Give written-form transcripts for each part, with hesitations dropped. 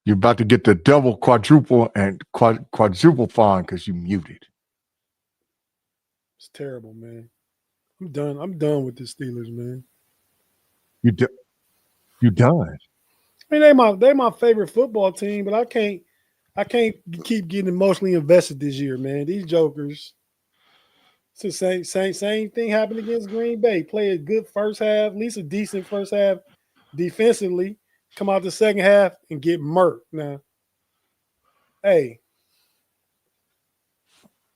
You're about to get the double, quadruple, and quadruple fine because you muted. It's terrible, man. I'm done. I'm done with the Steelers, man. You done. I mean, they my favorite football team, but I can't keep getting emotionally invested this year, man. These jokers. It's the same thing happened against Green Bay. Play a good first half, at least a decent first half defensively. Come out the second half and get murked. Now, hey,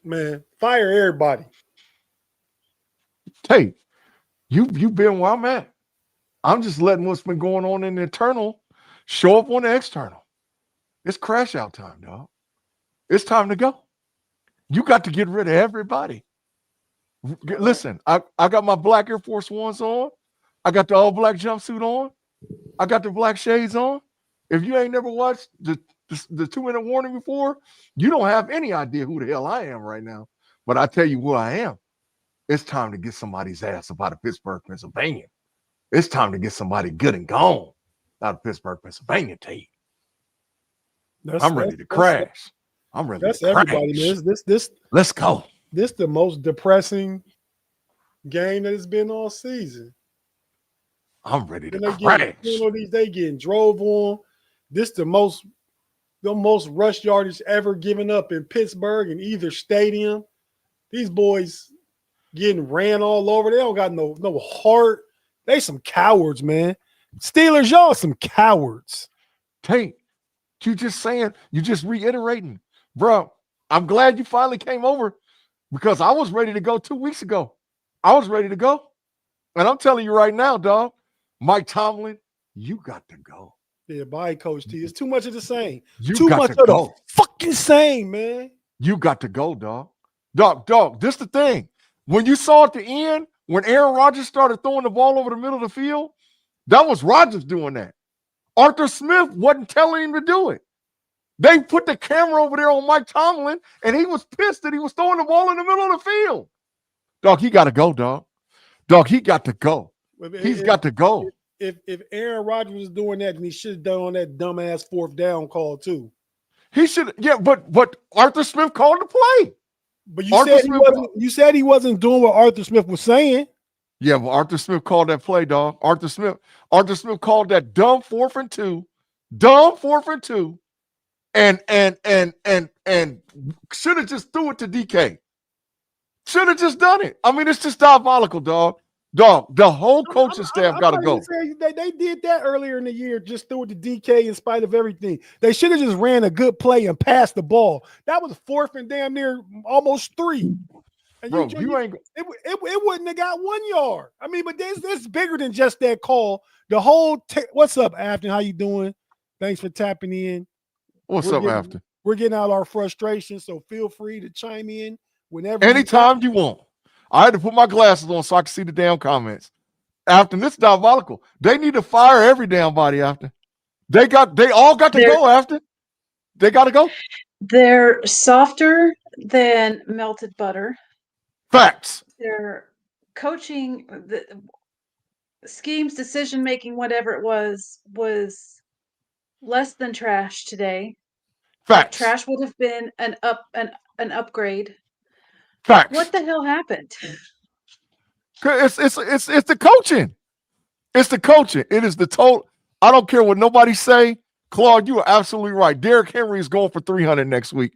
man, fire everybody. Tate, you've been where I'm at. I'm just letting what's been going on in the internal show up on the external. It's crash out time, dog. It's time to go. You got to get rid of everybody. Listen, I got my black Air Force Ones on. I got the all black jumpsuit on. I got the black shades on. If you ain't never watched the 2-minute warning before, you don't have any idea who the hell I am right now. But I tell you who I am. It's time to get somebody's ass up out of Pittsburgh, Pennsylvania. It's time to get somebody good and gone out of Pittsburgh, Pennsylvania, Tate. I'm ready to crash. I'm ready to crash. That's everybody, man. Let's go. This the most depressing game that it's been all season. I'm ready to crash. They getting drove on. This the most rush yardage ever given up in Pittsburgh in either stadium. These boys getting ran all over. They don't got no heart. They some cowards, man. Steelers, y'all some cowards. Tate, you just reiterating. Bro, I'm glad you finally came over because I was ready to go 2 weeks ago. I was ready to go. And I'm telling you right now, dog, Mike Tomlin, you got to go. Yeah, bye, Coach T. It's too much of the same. Too much of the fucking same, man. You got to go, dog. Dog, this the thing. When you saw at the end, when Aaron Rodgers started throwing the ball over the middle of the field, that was Rodgers doing that. Arthur Smith wasn't telling him to do it. They put the camera over there on Mike Tomlin, and he was pissed that he was throwing the ball in the middle of the field. Dog, he got to go, dog. Dog, he got to go. He's got to go. If Aaron Rodgers was doing that, then he should have done on that dumbass fourth down call too. He should, yeah, but Arthur Smith called the play. But you said he wasn't doing what Arthur Smith was saying. Yeah, but Arthur Smith called that play, dog. Arthur Smith called that dumb 4th and 2, and should have just threw it to DK. Should have just done it. I mean, it's just diabolical, dog. Dog, the whole coaching staff got to go. They did that earlier in the year, just threw it to DK in spite of everything. They should have just ran a good play and passed the ball. That was 4th and damn near almost 3. And bro, it wouldn't have got 1 yard. I mean, but this bigger than just that call. The whole what's up, Afton? How you doing? Thanks for tapping in. What's up, Afton? We're getting out our frustration, so feel free to chime in whenever. Anytime you want. I had to put my glasses on so I could see the damn comments. Afton, this is diabolical. They need to fire every damn body, Afton. They all got to go, Afton. They got to go. They're softer than melted butter. Facts. Their coaching, the schemes, decision making, whatever it was less than trash today. Facts. Trash would have been an upgrade. Facts. What the hell happened? It's the coaching. It's the coaching. It is the total. I don't care what nobody say. Claude, you are absolutely right. Derrick Henry is going for 300 next week.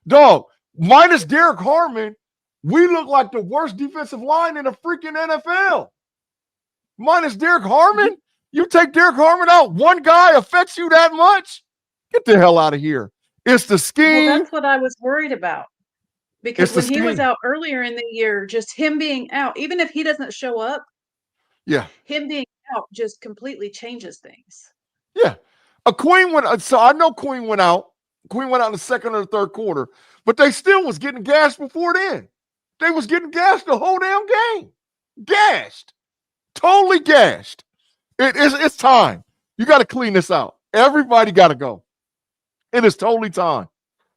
Dog, minus Derrick Harmon, we look like the worst defensive line in the freaking NFL. Minus Derrick Harmon? You take Derrick Harmon out, one guy affects you that much? Get the hell out of here. It's the scheme. Well, that's what I was worried about. Because when he was out earlier in the year, just him being out, even if he doesn't show up, him being out just completely changes things. Yeah. Queen went, so I know Queen went out. Queen went out in the second or the third quarter, but they still was getting gashed before then. They was getting gashed the whole damn game. Gashed. Totally gashed. It's time. You got to clean this out. Everybody got to go. It is totally time.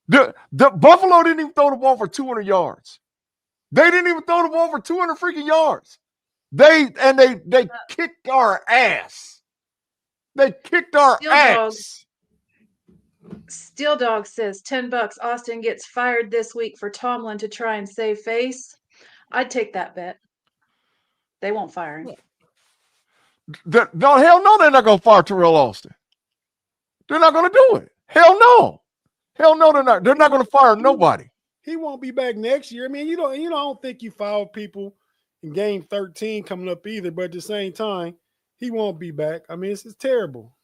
The Buffalo didn't even throw the ball for 200 yards. They didn't even throw the ball for 200 freaking yards. They kicked our ass. They kicked our ass. Steel Dog says $10. Austin gets fired this week for Tomlin to try and save face. I'd take that bet. They won't fire him. No, hell no, they're not going to fire Terrell Austin. They're not going to do it. Hell no. Hell no, they're not. They're not going to fire nobody. He won't be back next year. I mean, I don't think you foul people in game 13 coming up either, but at the same time, he won't be back. I mean, it's terrible.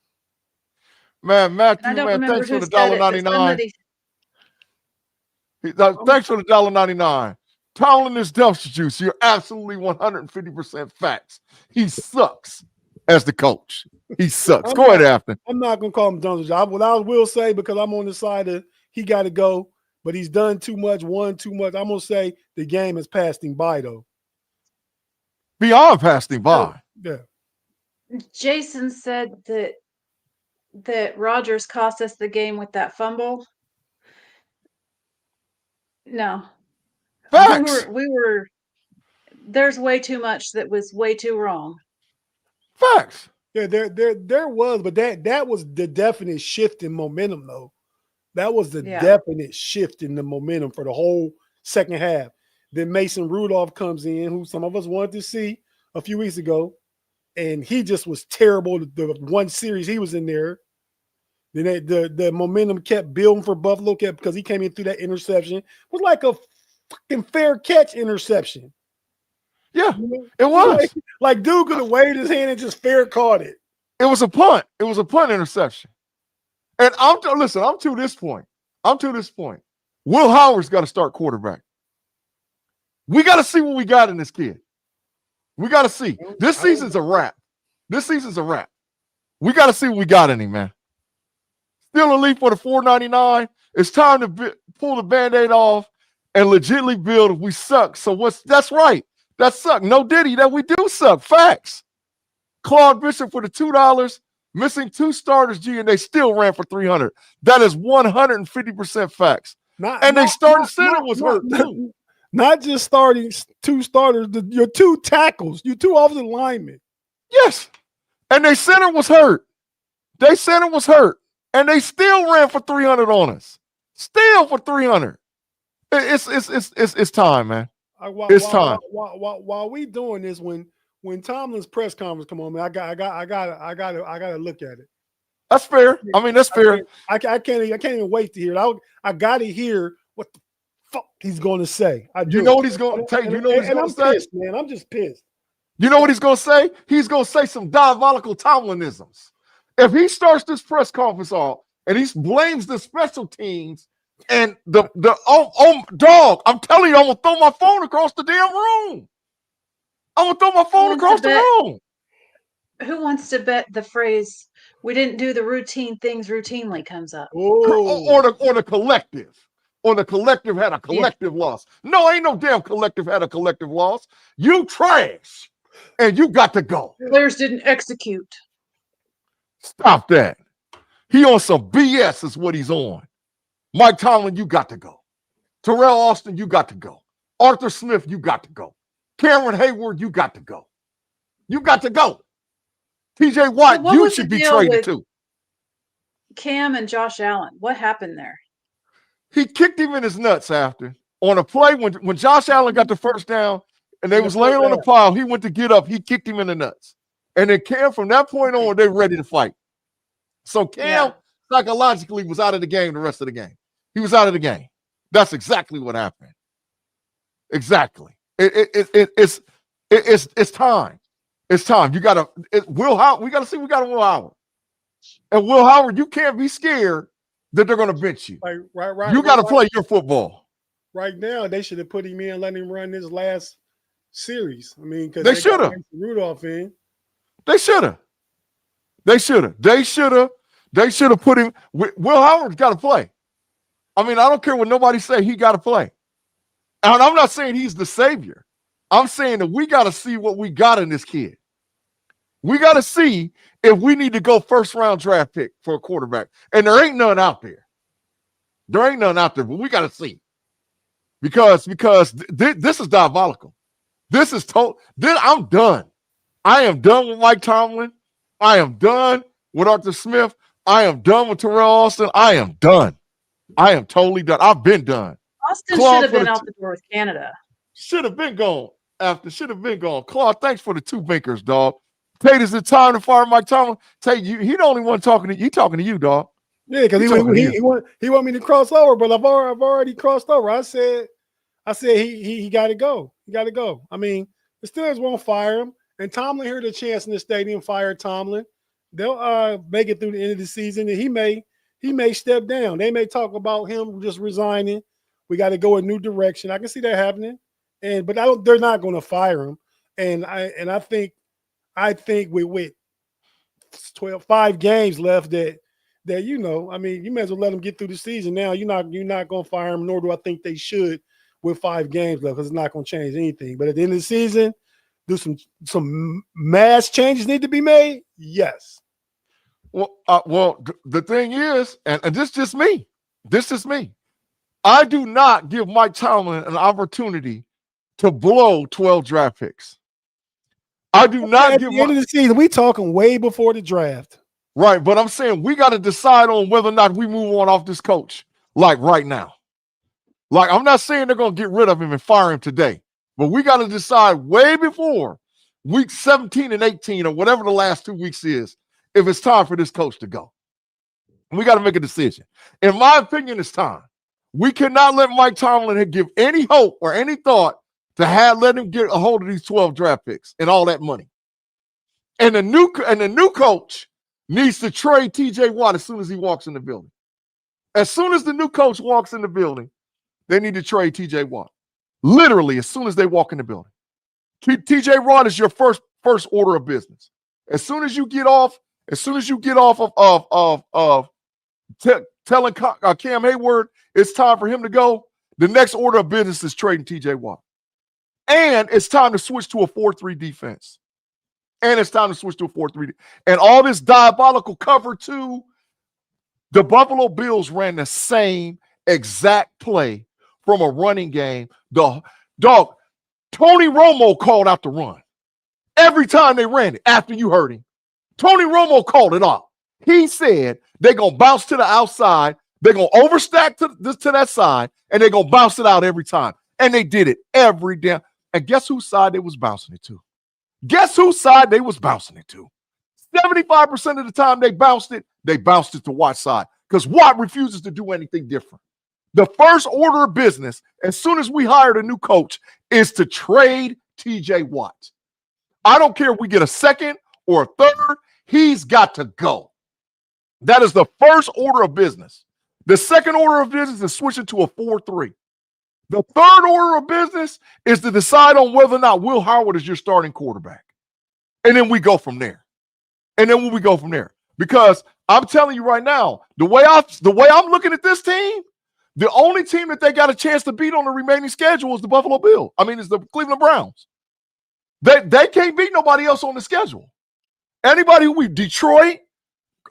Man, Matthew, man, thanks for the $1.99. Thanks for the $1.99. Tomlin is dumpster juice. You're absolutely 150% facts. He sucks as the coach. He sucks. Go ahead, Afton. I'm not going to call him dumpster juice. What I will say, because I'm on the side of he got to go, but he's done too much, won too much. I'm going to say the game has passed him by, though. Beyond passed him by. Yeah. Jason said that Rodgers cost us the game with that fumble. No. Facts. We were there's way too much that was way too wrong. Facts. Yeah, there was, but that was the definite shift in momentum, though. That was the definite shift in the momentum for the whole second half. Then Mason Rudolph comes in, who some of us wanted to see a few weeks ago, and he just was terrible. The one series he was in there. Then the momentum kept building for Buffalo because he came in through that interception. It was like a fucking fair catch interception. Yeah, it was. Like dude could have waved his hand and just fair caught it. It was a punt. It was a punt interception. And I'm to this point. Will Howard's got to start quarterback. We got to see what we got in this kid. We got to see. This season's a wrap. We got to see what we got in him, man. Still elite for the $4.99. It's time to pull the Band-Aid off and legitimately build if we suck. So that's right. That suck. No Diddy, that we do suck. Facts. Claude Bishop for the $2, missing 2 starters, and they still ran for 300. That is 150% facts. They starting center was hurt too. Not just starting 2 starters, your 2 tackles, your 2 offensive linemen. Yes. And their center was hurt. And they still ran for 300 on us. Still for 300. It's time, man. It's time. While we doing this, when Tomlin's press conference come on, man, I gotta look at it. That's fair. I mean, that's fair. I can't even wait to hear it. I gotta hear what the fuck he's going to say. You know what he's going to say? You know what he's going to say? Pissed, man. I'm just pissed. You know what he's going to say? He's going to say some diabolical Tomlinisms. If he starts this press conference off and he blames the special teams and dog, I'm telling you, I'm going to throw my phone across the damn room. Who wants to bet the phrase, we didn't do the routine things routinely comes up? Or the collective. Or the collective had a collective loss. No, ain't no damn collective had a collective loss. You trash. And you got to go. Players didn't execute. Stop that. He on some BS is what he's on. Mike Tomlin, you got to go. Terrell Austin, you got to go. Arthur Smith, you got to go. Cameron Hayward, you got to go. You got to go. TJ Watt, you should be traded too. Cam and Josh Allen, what happened there? He kicked him in his nuts after. On a play when Josh Allen got the first down and they was laying on the pile, he went to get up. He kicked him in the nuts. And then Cam, from that point on, they were ready to fight. So Cam psychologically was out of the game the rest of the game. He was out of the game. That's exactly what happened. Exactly. It's time. It's time. You gotta Will Howard. We gotta see. We got Will Howard. And Will Howard, you can't be scared that they're gonna bench you. Right. You gotta play your football. Right now, they should have put him in and let him run this last series. I mean, because they should have Rudolph in. They should have put him. Will Howard's got to play. I mean, I don't care what nobody say. He got to play. And I'm not saying he's the savior. I'm saying that we got to see what we got in this kid. We got to see if we need to go first-round draft pick for a quarterback. And there ain't none out there. But we got to see. Because this is diabolical. This is total. I'm done. I am done with Mike Tomlin. I am done with Arthur Smith. I am done with Terrell Austin. I am done. I am totally done. I've been done. Austin should have been out the door with Canada. Should have been gone. Should have been gone. Claude, thanks for the 2 binkers, dog. Tate, is it time to fire Mike Tomlin? Tate, he the only one talking to you. He talking to you, dog. Yeah, because he want me to cross over, but I've already crossed over. I said he got to go. He got to go. I mean, the Steelers won't fire him, and Tomlin heard a chance in the stadium. Fire Tomlin. They'll make it through the end of the season, and he may step down. They may talk about him just resigning. We got to go a new direction. I can see that happening, but they're not going to fire him. And I think with 5 games left that I mean, you may as well let him get through the season now. You're not going to fire him, nor do I think they should with 5 games left, because it's not going to change anything. But at the end of the season, do some mass changes need to be made? Yes. Well, the thing is, and this is just me. This is me. I do not give Mike Tomlin an opportunity to blow 12 draft picks. I do not give. At the end of the season, we talking way before the draft. Right, but I'm saying we got to decide on whether or not we move on off this coach, like right now. Like, I'm not saying they're going to get rid of him and fire him today, but we got to decide way before week 17 and 18 or whatever the last 2 weeks is, if it's time for this coach to go. We got to make a decision. In my opinion, it's time. We cannot let Mike Tomlin give any hope or any thought to let him get a hold of these 12 draft picks and all that money. And the new coach needs to trade TJ Watt as soon as he walks in the building. As soon as the new coach walks in the building, they need to trade TJ Watt. Literally, as soon as they walk in the building. TJ Watt is your first order of business. As soon as you get off of telling Cam Hayward it's time for him to go, the next order of business is trading TJ Watt. And it's time to switch to a 4-3 defense. And all this diabolical cover 2, the Buffalo Bills ran the same exact play from a running game. Tony Romo called out the run. Every time they ran it, after you heard him, Tony Romo called it off. He said they're going to bounce to the outside, they're going to overstack to that side, and they're going to bounce it out every time. And they did it every damn. And guess whose side they was bouncing it to? 75% of the time they bounced it to Watt's side, because Watt refuses to do anything different. The first order of business, as soon as we hired a new coach, is to trade TJ Watt. I don't care if we get a second or a third, he's got to go. That is the first order of business. The second order of business is switching to a 4-3. The third order of business is to decide on whether or not Will Howard is your starting quarterback. And then we go from there. Because I'm telling you right now, the way I'm looking at this team, the only team that they got a chance to beat on the remaining schedule is the Buffalo Bills. It's the Cleveland Browns. They can't beat nobody else on the schedule. Anybody who Detroit,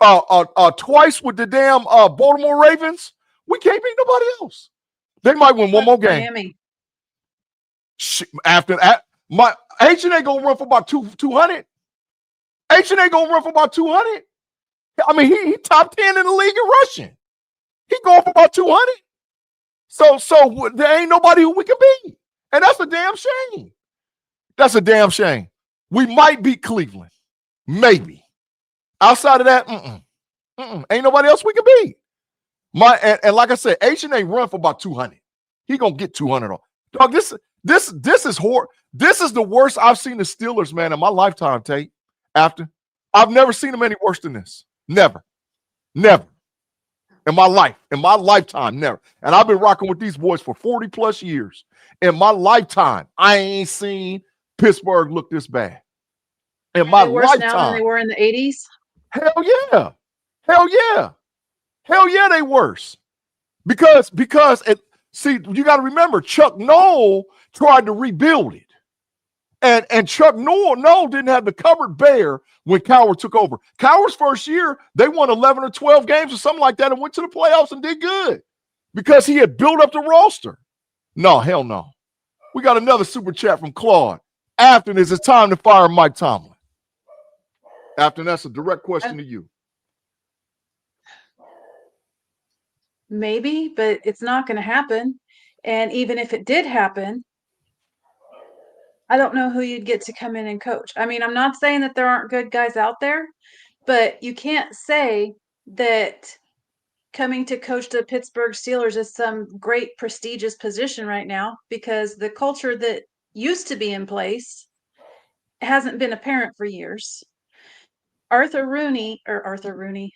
twice with the damn Baltimore Ravens, we can't beat nobody else. They might win one more game. Miami. After that, my H&A gonna run for about 200. H&A gonna run for about 200. He top 10 in the league in rushing. He going for about 200. So there ain't nobody who we can beat, and that's a damn shame. We might beat Cleveland, maybe. Outside of that, ain't nobody else we can beat. And like I said, H&A run for about 200. He gonna get 200 off. Dog, this is horrible. This is the worst I've seen the Steelers, man, in my lifetime, Tate. After I've never seen them any worse than this. Never. In my lifetime, never. And I've been rocking with these boys for 40 plus years. In my lifetime, I ain't seen Pittsburgh look this bad. In my lifetime. Now than they were in the 80s? Hell yeah, they worse. Because you got to remember, Chuck Noll tried to rebuild it. And Chuck Noll didn't have the cupboard bare when Cowher took over. Cowher's first year, they won 11 or 12 games or something like that and went to the playoffs and did good because he had built up the roster. No, hell no. We got another super chat from Claude. Afton, is it time to fire Mike Tomlin? Afton, that's a direct question to you. Maybe, but it's not going to happen. And even if it did happen, I don't know who you'd get to come in and coach. I mean, I'm not saying that there aren't good guys out there, but you can't say that coming to coach the Pittsburgh Steelers is some great prestigious position right now, because the culture that used to be in place hasn't been apparent for years. Art Rooney II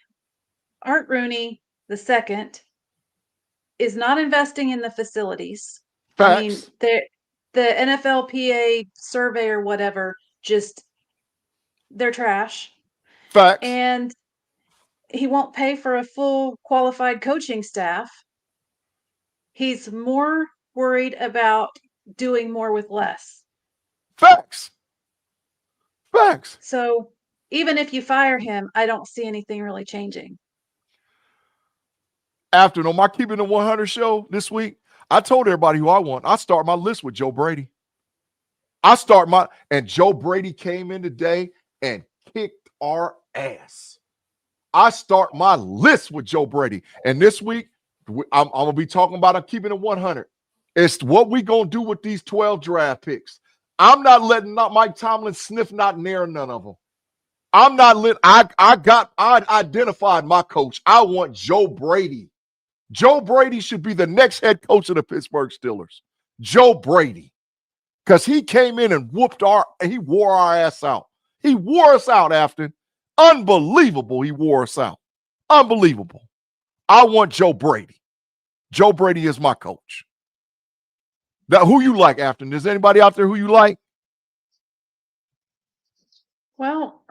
is not investing in the facilities. Facts. I mean, the NFLPA survey or whatever, just they're trash. Facts. And he won't pay for a full qualified coaching staff. He's more worried about doing more with less. Facts. Facts. So even if you fire him, I don't see anything really changing. After on my Keeping It 100 show this week, I told everybody who I want. I start my list with Joe Brady. And Joe Brady came in today and kicked our ass. I start my list with Joe Brady. And this week, I'm going to be talking about Keeping It 100. It's what we going to do with these 12 draft picks. I'm not letting Mike Tomlin sniff not near none of them. I'm not lit. I identified my coach. I want Joe Brady. Joe Brady should be the next head coach of the Pittsburgh Steelers. Joe Brady. Because he came in and he wore our ass out. He wore us out, Afton. Unbelievable he wore us out. Unbelievable. I want Joe Brady. Joe Brady is my coach. Now, who you like, Afton? Is anybody out there who you like? Well,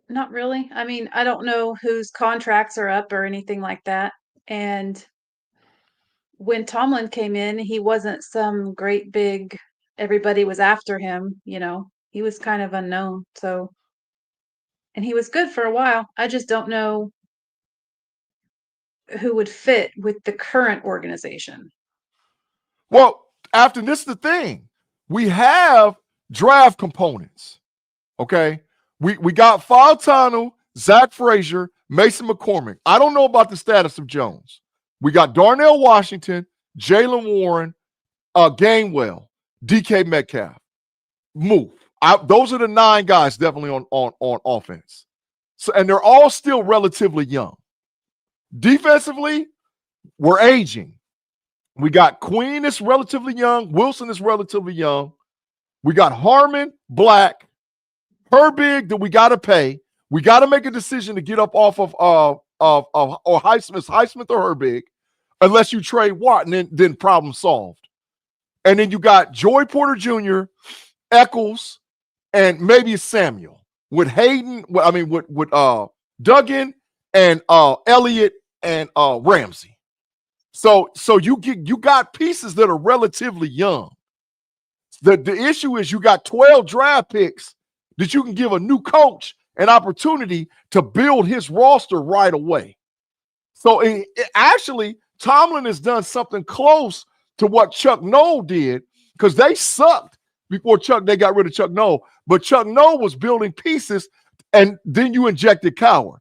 not really. I mean, I don't know whose contracts are up or anything like that. And when Tomlin came in, he wasn't some great big, everybody was after him, he was kind of unknown. So, and he was good for a while. I just don't know who would fit with the current organization. Well, Afton, this is the thing. We have draft components. Okay. We got Fautanu, Zach Frazier, Mason McCormick. I don't know about the status of Jones. We got Darnell Washington, Jalen Warren, Gainwell, DK Metcalf. Move. Those are the 9 guys definitely on offense. So, and they're all still relatively young. Defensively, we're aging. We got Queen is relatively young. Wilson is relatively young. We got Harmon, Black, Herbig that we got to pay. We got to make a decision to get up off of Highsmith or Herbig, unless you trade Watt, and then problem solved. And then you got Joey Porter Jr., Eccles, and maybe Samuel with Hayden. With Duggan and Elliott and Ramsey. So you got pieces that are relatively young. The issue is you got 12 draft picks that you can give a new coach an opportunity to build his roster right away. So actually, Tomlin has done something close to what Chuck Noll did, because they sucked before they got rid of Chuck Noll. But Chuck Noll was building pieces, and then you injected Cowher.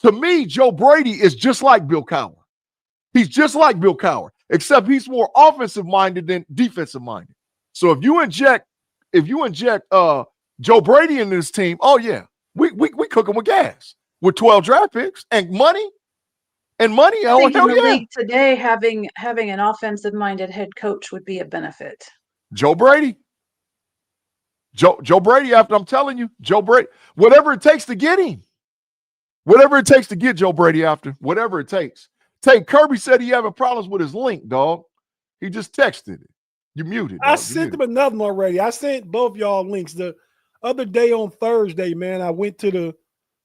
To me, Joe Brady is just like Bill Cowher. He's just like Bill Cowher, except he's more offensive-minded than defensive-minded. So if you inject Joe Brady in this team, oh yeah, we cook him with gas with 12 draft picks and money. And money, I think in the league today, having an offensive-minded head coach would be a benefit. Joe Brady. Joe Brady, after I'm telling you, Joe Brady, whatever it takes to get him. Whatever it takes to get Joe Brady after, whatever it takes. Tate, Kirby said he having problems with his link, dog. He just texted it. You muted. I sent him another one already. I sent both y'all links. The other day on Thursday, man, I went to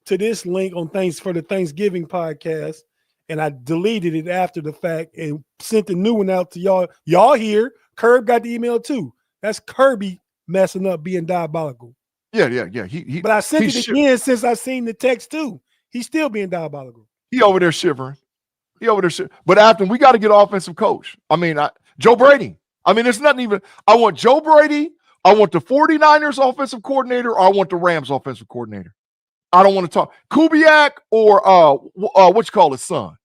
this link on for the Thanksgiving podcast, and I deleted it after the fact and sent the new one out to y'all. Y'all here. Kerb got the email too. That's Kirby messing up, being diabolical. Yeah. But I sent it again since I seen the text too. He's still being diabolical. He over there shivering. But Afton, we got to get an offensive coach. Joe Brady. It's nothing even. I want Joe Brady. I want the 49ers offensive coordinator, or I want the Rams offensive coordinator. I don't want to talk. Kubiak or what you call his son?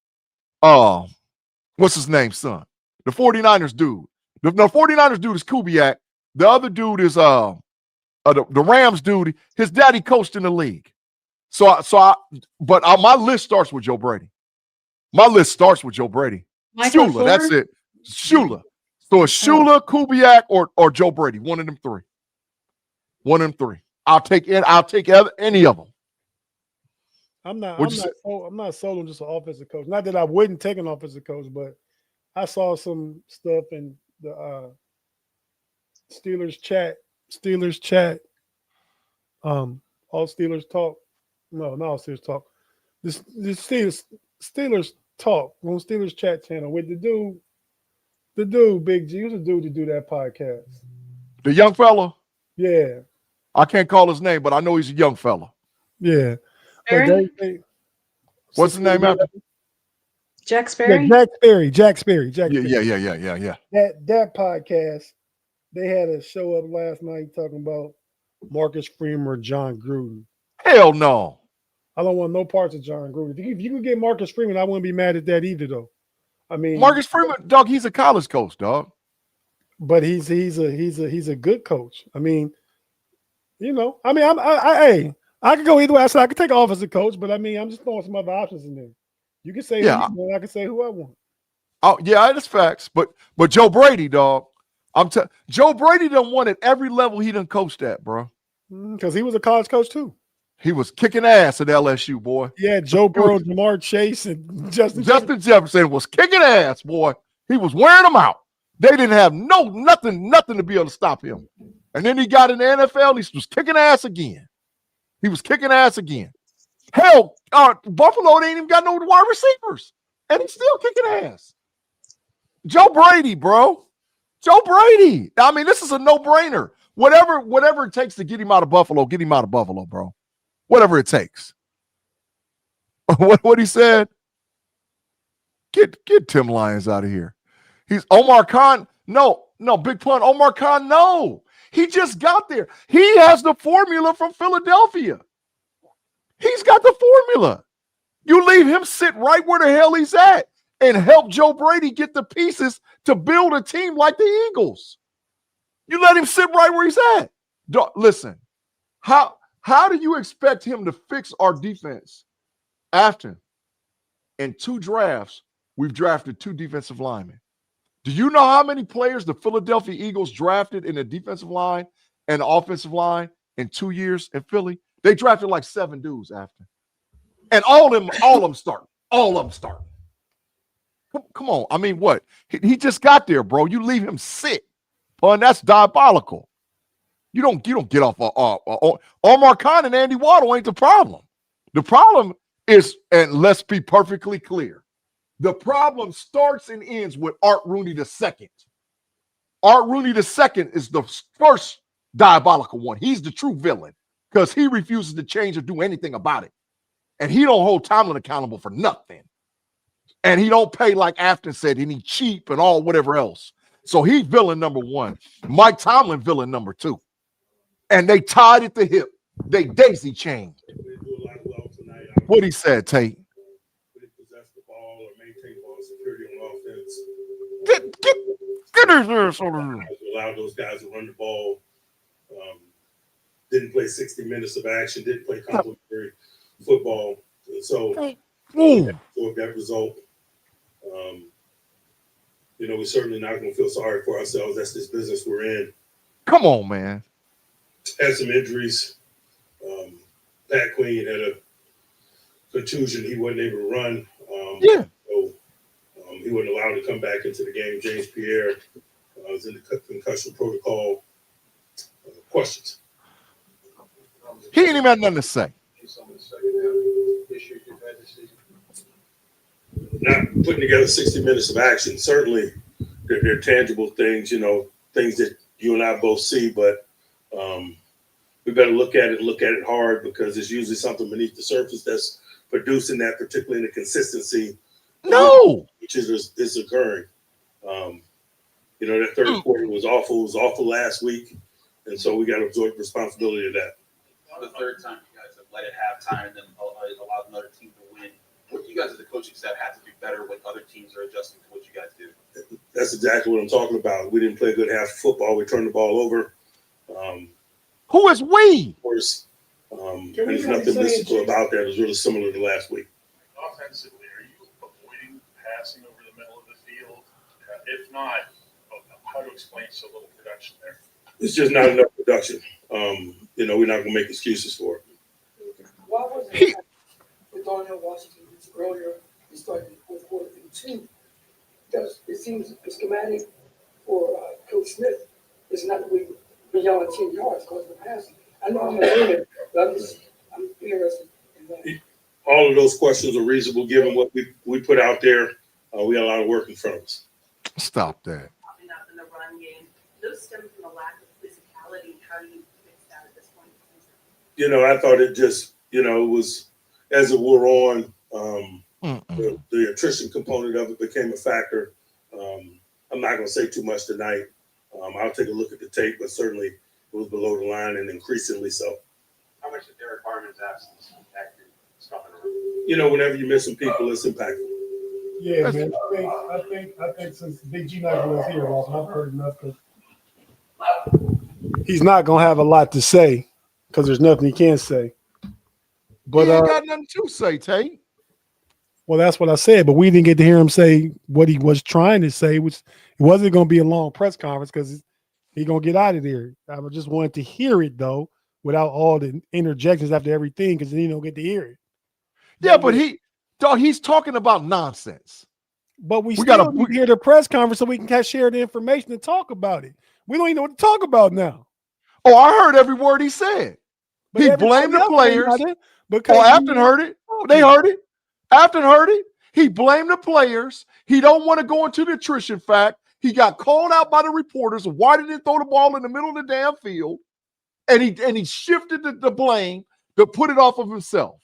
What's his name, son? The 49ers dude. The 49ers dude is Kubiak. The other dude is the Rams dude. His daddy coached in the league. But my list starts with Joe Brady. My list starts with Joe Brady. Michael Shula, that's it. Shula. So it's Shula, Kubiak, or Joe Brady. One of them three. One of them three. I'll take any of them. I'm not sold on just an offensive coach. Not that I wouldn't take an offensive coach, but I saw some stuff in the Steelers chat. All Steelers talk. No, not all Steelers talk. The Steelers talk on Steelers chat channel with the dude, Big G. Who's the dude to do that podcast? The young fella? Yeah. I can't call his name, but I know he's a young fella. Yeah. What's his name after? Jack Sperry? Yeah, Jack Sperry. Yeah. That podcast, they had a show up last night talking about Marcus Freeman or John Gruden. Hell no. I don't want no parts of John Gruden. If you could get Marcus Freeman, I wouldn't be mad at that either, though. I mean, Marcus Freeman, dog, he's a college coach, dog. But he's a good coach. I mean, you know, I mean, I could go either way. I said I could take an offensive coach, but I mean, I'm just throwing some other options in there. You can say who you want, I can say who I want. Oh yeah, that's facts. But Joe Brady, dog, Joe Brady done won at every level he done coached at, bro. Because he was a college coach too. He was kicking ass at LSU, boy. Yeah, Joe Burrow, Jamar Chase, and Justin Jefferson was kicking ass, boy. He was wearing them out. They didn't have nothing to be able to stop him. And then he got in the NFL. He was kicking ass again. Hell, Buffalo ain't even got no wide receivers, and he's still kicking ass. Joe Brady, bro. Joe Brady. I mean, this is a no-brainer. Whatever it takes to get him out of Buffalo, bro. Whatever it takes. What he said? Get Tim Lyons out of here. He's Omar Khan. No, big pun. Omar Khan, no. He just got there. He has the formula from Philadelphia. He's got the formula. You leave him sit right where the hell he's at and help Joe Brady get the pieces to build a team like the Eagles. You let him sit right where he's at. Listen, how do you expect him to fix our defense? Afton, in 2 drafts, we've drafted 2 defensive linemen. Do you know how many players the Philadelphia Eagles drafted in the defensive line and the offensive line in 2 years in Philly? They drafted like 7 dudes after. And all of them starting. Come on. I mean, what? He just got there, bro. You leave him sit. Pun, that's diabolical. You don't get off Omar Khan and Andy Waddle ain't the problem. The problem is, and let's be perfectly clear, the problem starts and ends with Art Rooney II. Art Rooney II is the first diabolical one. He's the true villain because he refuses to change or do anything about it. And he don't hold Tomlin accountable for nothing. And he don't pay like Afton said, and he cheap and all whatever else. So he's villain number 1. Mike Tomlin, villain number 2. And they tied at the hip. They daisy chained. What he said, Tate. Possess the ball or maintain ball security on offense. Get in there. Allow those guys to run the ball. Didn't play 60 minutes of action. Didn't play complementary football. And so that result. We're certainly not going to feel sorry for ourselves. That's this business we're in. Come on, man. Had some injuries. Pat Queen had a contusion. He wasn't able to run. So he wasn't allowed to come back into the game. James Pierre was in the concussion protocol. Questions? He ain't even had nothing to say. Not putting together 60 minutes of action. Certainly, they're tangible things, things that you and I both see, but we better look at it hard because there's usually something beneath the surface that's producing that, particularly in the consistency. Which is occurring. That third quarter was awful. It was awful last week, and so we got to absorb responsibility of that. The third time you guys have led at halftime and then allowed another team to win. What do you guys as the coaching staff have to do better when other teams are adjusting to what you guys do? That's exactly what I'm talking about. We didn't play a good half of football. We turned the ball over. Who is we? Of course, and there's nothing mystical about that. It was really similar to last week. Offensively, are you avoiding passing over the middle of the field? If not, how to explain so little production there? It's just not enough production. We're not going to make excuses for it. Why was it with Darnell Washington earlier, he started the fourth quarter in 2? Because it seems the schematic for Coach Smith is not to be beyond 10 yards because of the passing. I know I'm a limit, but I'm interested in that. All of those questions are reasonable given what we put out there. We got a lot of work in front of us. Stop that. Popping up in the run game, those stem from a lack of physicality. How do you fix that at this point in the season? I thought it just, it was as it wore on, the attrition component of it became a factor. I'm not going to say too much tonight. I'll take a look at the tape, but certainly it was below the line and increasingly so. How much did Derek Harmon's absence impact your stuff in a row? Whenever you miss some people, it's impactful. Yeah, man. I think since Big G Night was here, I've heard enough. He's not gonna have a lot to say because there's nothing he can say. But he ain't got nothing to say, Tate. Well, that's what I said. But we didn't get to hear him say what he was trying to say, which it wasn't going to be a long press conference because he's going to get out of there. I just wanted to hear it though, without all the interjections after everything, because then you don't get to hear it. Yeah, but he's talking about nonsense. But we still need to hear the press conference so we can share the information and talk about it. We don't even know what to talk about now. Oh, I heard every word he said. But he blamed the players. Afton heard it. They heard it. Afton heard it. He blamed the players. He don't want to go into the attrition fact. He got called out by the reporters. Why did he throw the ball in the middle of the damn field? And he shifted the blame to put it off of himself.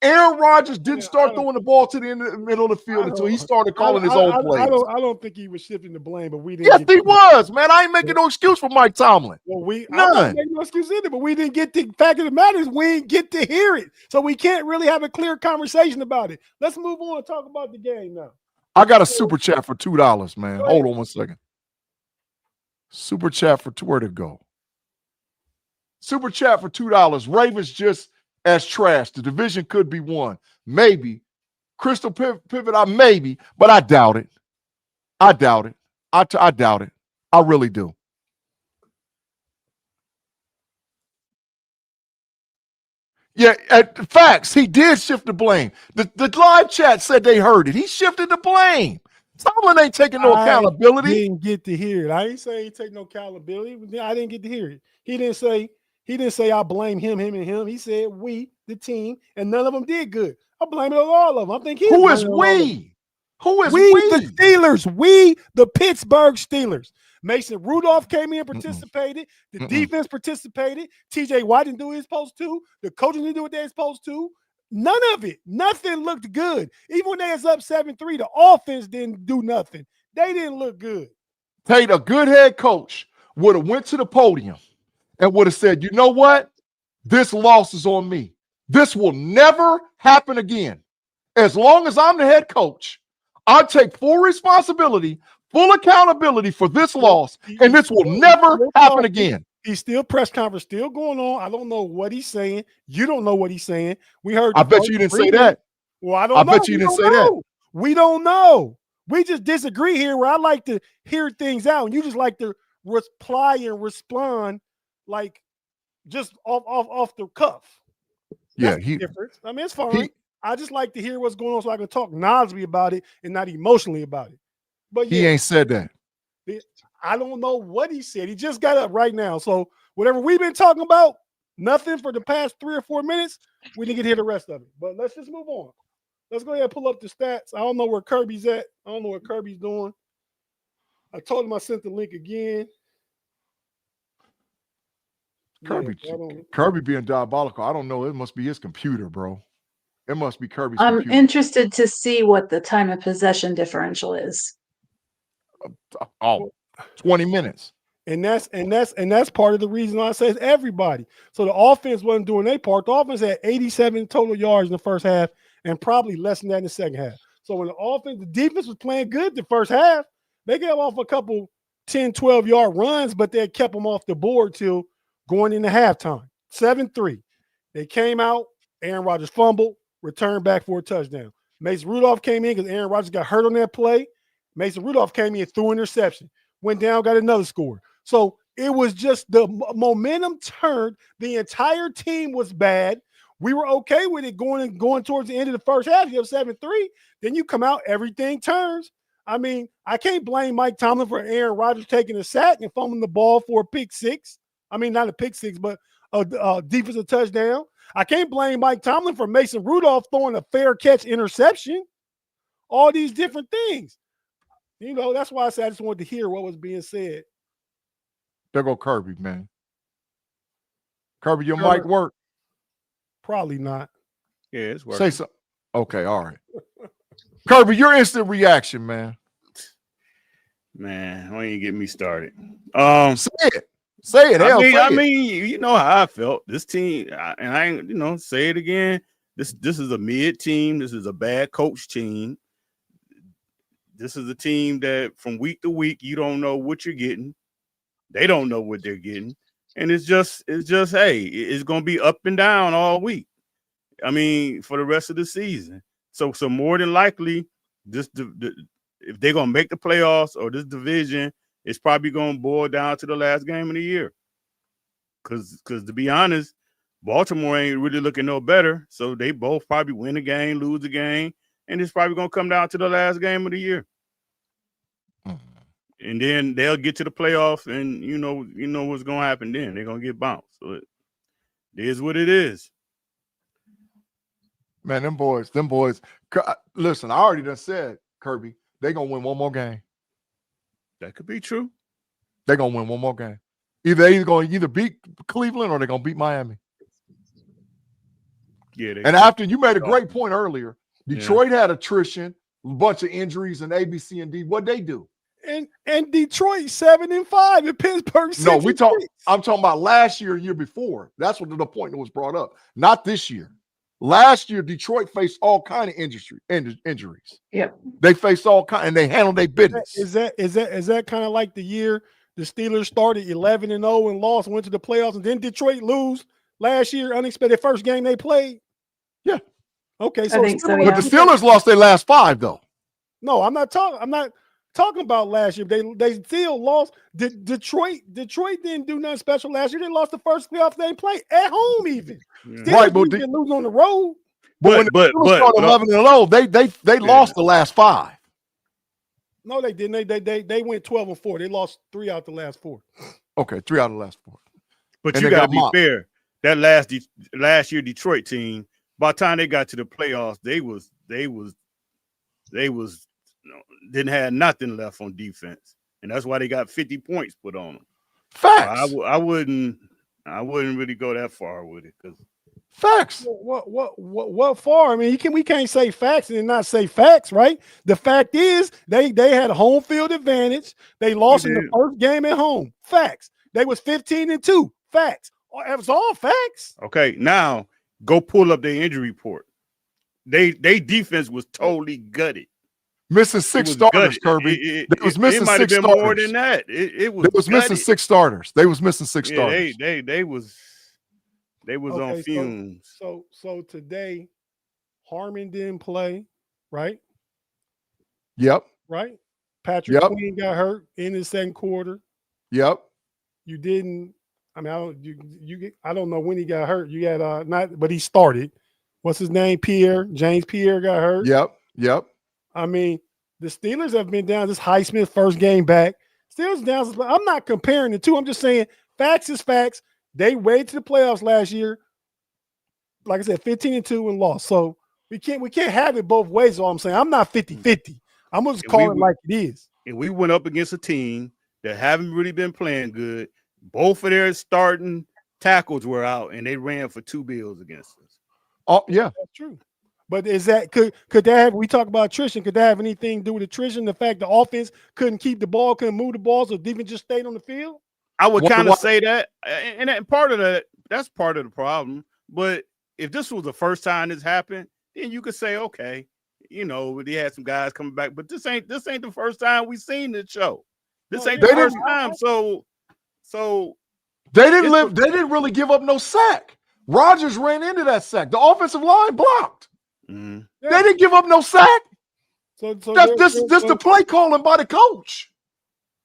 Aaron Rodgers didn't start throwing the ball to the middle of the field until he started calling his own plays. I don't think he was shifting the blame, but we didn't. Yes, he was, man. I ain't making no excuse for Mike Tomlin. Well, none. I'm not making no excuse either, but we didn't get the fact of the matter is we didn't get to hear it, so we can't really have a clear conversation about it. Let's move on and talk about the game now. I got a super chat for $2, man. Hold on 1 second. Super chat for where'd it go? Super chat for $2. Ravens just as trash. The division could be won. Maybe. Crystal pivot, maybe, but I doubt it. I doubt it. I doubt it. I really do. Yeah, facts. He did shift the blame. The live chat said they heard it. He shifted the blame. Tomlin ain't taking no accountability. He didn't get to hear it. I ain't say he take no accountability. I didn't get to hear it. He didn't say I blame him, and him. He said we, the team, and none of them did good. I blame it on all of them. I think who is we? Who is we? The Steelers. We, the Pittsburgh Steelers. Mason Rudolph came in, participated. The defense participated. TJ Watt didn't do what he was supposed to. The coaches didn't do what they were supposed to. None of it. Nothing looked good. Even when they was up 7-3, the offense didn't do nothing. They didn't look good. Tate, a good head coach, would have went to the podium and would have said, you know what? This loss is on me. This will never happen again. As long as I'm the head coach, I take full responsibility, full accountability for this loss, and this will never happen again. He's still press conference, still going on. I don't know what he's saying. You don't know what he's saying. We heard. I bet you didn't say that. Well, I don't know. I bet you didn't say that. We don't know. We just disagree here where I like to hear things out, and you just like to reply and respond like just off the cuff. That's the difference. I mean, it's fine. I just like to hear what's going on so I can talk knowledgeably about it and not emotionally about it. But he ain't said that. I don't know what he said. He just got up right now. So whatever we've been talking about, nothing for the past 3 or 4 minutes, we didn't get to hear the rest of it. But let's just move on. Let's go ahead and pull up the stats. I don't know where Kirby's at. I don't know what Kirby's doing. I told him I sent the link again. Kirby being diabolical. I don't know. It must be his computer, bro. It must be Kirby's computer. I'm interested to see what the time of possession differential is. 20 minutes. And that's part of the reason why I say it's everybody. So the offense wasn't doing their part. The offense had 87 total yards in the first half and probably less than that in the second half. So when the defense was playing good the first half, they gave off a couple 10, 12-yard runs, but they kept them off the board till going into halftime. 7-3. They came out, Aaron Rodgers fumbled, returned back for a touchdown. Mason Rudolph came in because Aaron Rodgers got hurt on that play. Mason Rudolph came in, threw an interception, went down, got another score. So it was just the momentum turned. The entire team was bad. We were okay with it going towards the end of the first half. You have 7-3. Then you come out, everything turns. I mean, I can't blame Mike Tomlin for Aaron Rodgers taking a sack and fumbling the ball for a pick six. I mean, not a pick six, but a defensive touchdown. I can't blame Mike Tomlin for Mason Rudolph throwing a fair catch interception. All these different things. You know, that's why I said I just wanted to hear what was being said. There go Kirby, man. Kirby, your mic work? Probably not. Yeah, it's working. Say something. Okay, all right. Kirby, your instant reaction, man. Man, why you get me started? Say it. Say it. I mean, you know how I felt. This team, and I ain't, say it again. This is a mid team. This is a bad coach team. This is a team that from week to week you don't know what you're getting. They don't know what they're getting, and it's just hey, it's gonna be up and down all week. I mean, for the rest of the season. So more than likely, if they're gonna make the playoffs or this division, it's probably gonna boil down to the last game of the year. Because to be honest, Baltimore ain't really looking no better. So they both probably win a game, lose a game, and it's probably gonna come down to the last game of the year. And then they'll get to the playoffs, and you know what's gonna happen then. They're gonna get bounced. So it is what it is. Man, them boys. Listen, I already done said, Kirby, they're gonna win one more game. That could be true. They're gonna win one more game. They're gonna beat Cleveland or they're gonna beat Miami. Yeah. And after you made a great point earlier, Detroit had attrition, a bunch of injuries, and A, B, C, and D. What'd they do? And Detroit 7-5 and Pittsburgh 6. No, I'm talking about last year, year before. That's what the point that was brought up. Not this year. Last year, Detroit faced all kind of injuries. Yep. They faced all kind, and they handled their business. Is that kind of like the year the Steelers started 11-0 and lost, went to the playoffs, and then Detroit lose last year, unexpected first game they played? Yeah. Okay, I think so, But the Steelers lost their last 5, though. No, I'm not talking about last year. They still lost. Detroit didn't do nothing special last year. They lost the first playoff they played at home, even. Yeah. Right, but didn't lose on the road. But 11-0, they lost the last 5. No, they didn't. They went 12-4. They lost 3 out the last 4. Okay, 3 out of the last 4. But And you they gotta got be mopped. fair. That last year Detroit team, by the time they got to the playoffs, they didn't have nothing left on defense, and that's why they got 50 points put on them. Facts. I wouldn't really go that far with it because Facts. What for? I mean, we can't say facts and not say facts, right? The fact is they had a home field advantage. They lost in the first game at home. Facts. They was 15-2. Facts. It was all facts. Okay, now go pull up their injury report. They defense was totally gutted. Missing 6 starters, Kirby. They was missing 6 starters. More than that. It was. They was missing 6 starters. They was missing 6 starters. They was on fumes. So today, Harmon didn't play, right? Yep. Right. Patrick Queen got hurt in the second quarter. Yep. You didn't. I mean, I don't know when he got hurt. You got but he started. What's his name? James Pierre got hurt. Yep. I mean, the Steelers have been down. This Highsmith first game back. Steelers down. I'm not comparing the two. I'm just saying facts is facts. They waited to the playoffs last year. Like I said, 15-2 and lost. So we can't have it both ways. All I'm saying, I'm not 50-50. I'm gonna just call it like it is. And we went up against a team that haven't really been playing good. Both of their starting tackles were out, and they ran for 2 bills against us. Oh yeah, that's true. But is that could that have? We talk about attrition. Could that have anything to do with attrition? The fact the offense couldn't keep the ball, couldn't move the ball, so defense just stayed on the field. I would Wonder kind why- of say that, and part of that's part of the problem. But if this was the first time this happened, then you could say, okay, you know, he had some guys coming back, but this ain't the first time we've seen this show. This ain't the They first didn't- time. So They didn't really give up no sack. Rodgers ran into that sack. The offensive line blocked. Mhm. They didn't give up no sack. So That's the play calling by the coach,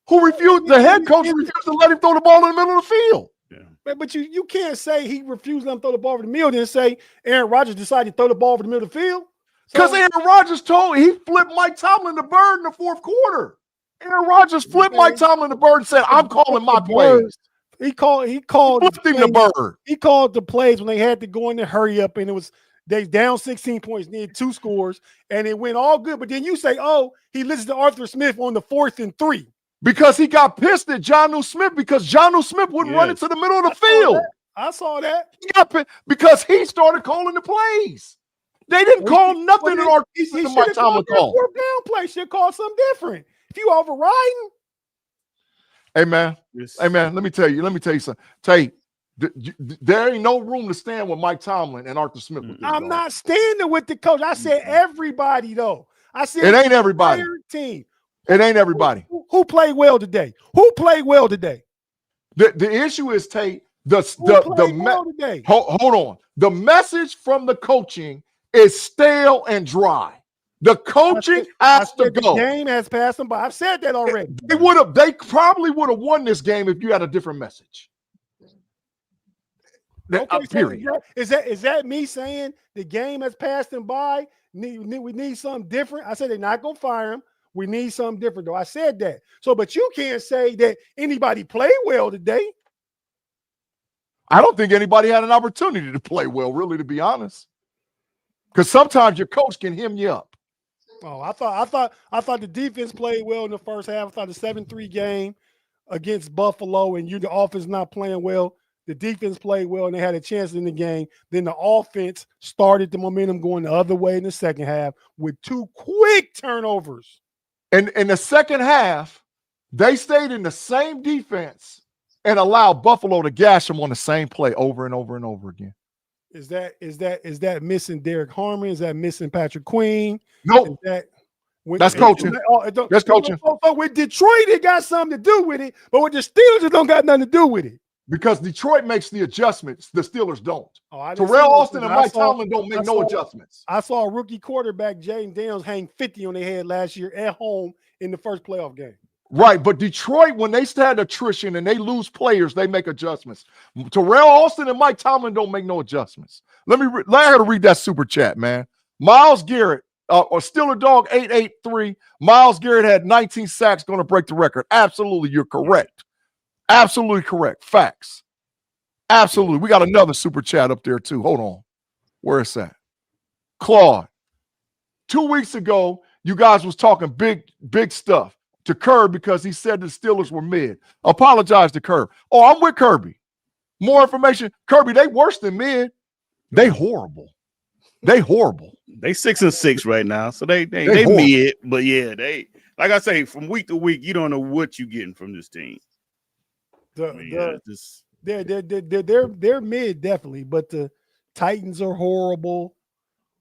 who refused. The head coach refused to let him throw the ball in the middle of the field. But you can't say he refused to let him throw the ball over the middle, then say Aaron Rodgers decided to throw the ball over the middle of the field. Because Aaron Rodgers he flipped Mike Tomlin the bird in the fourth quarter. Aaron Rodgers flipped Mike Tomlin the bird and said, "I'm calling my plays." He called Flipped him the bird. He called the plays when they had to go in and hurry up, and it was they down 16 points, needed 2 scores, and it went all good. But then you say, "Oh, he listened to Arthur Smith on the 4th and 3." Because he got pissed at Jonnu Smith because Jonnu Smith wouldn't run into the middle of the field. I saw that. He got pissed because he started calling the plays. They didn't call nothing in our He Mike Tomlin call. 4th down play. Should call something different. If you overriding, Hey man, let me tell you something. Tate, there ain't no room to stand with Mike Tomlin and Arthur Smith. With this, I'm dog. not standing with the coach. I said everybody though. I said It ain't everybody. entire team. It ain't everybody. Who played well today? Who played well today? The issue is, Tate, today? Hold on. The message from the coaching is stale and dry. The coaching has to go. The game has passed them by. I've said that already. They probably would have won this game if you had a different message. Okay, period. So is that me saying the game has passed them by? We need something different. I said they're not gonna fire him. We need something different, though. I said that. So, but you can't say that anybody played well today. I don't think anybody had an opportunity to play well, really, to be honest. Because sometimes your coach can hem you up. Oh, I thought the defense played well in the first half. I thought the 7-3 game against Buffalo and the offense not playing well. The defense played well and they had a chance in the game. Then the offense started the momentum going the other way in the second half with 2 quick turnovers. And in the second half, they stayed in the same defense and allowed Buffalo to gash them on the same play over and over and over again. Is that missing Derek Harmon? Is that missing Patrick Queen? Nope. That's coaching. That's coaching. So with Detroit, it got something to do with it, but with the Steelers, it don't got nothing to do with it. Because Detroit makes the adjustments, the Steelers don't. Oh, Terrell Austin and Mike Tomlin don't make no adjustments. I saw a rookie quarterback, Jaden Daniels, hang 50 on their head last year at home in the first playoff game. Right, but Detroit, when they had attrition and they lose players, they make adjustments. Terrell Austin and Mike Tomlin don't make no adjustments. I got to read that super chat, man. Myles Garrett, or Steeler Dog 883. Myles Garrett had 19 sacks, going to break the record. Absolutely, you're correct. Absolutely correct. Facts. Absolutely. We got another super chat up there too. Hold on. Where is that? Claude. 2 weeks ago, you guys was talking big stuff to Kerb because he said the Steelers were mid. Apologize to Kerb. Oh, I'm with Kirby. More information. Kirby, they worse than mid. They horrible. They horrible. They 6-6 right now. So they horrible. mid, but yeah, they like I say, from week to week, you don't know what you're getting from this team. They're mid definitely, but the Titans are horrible.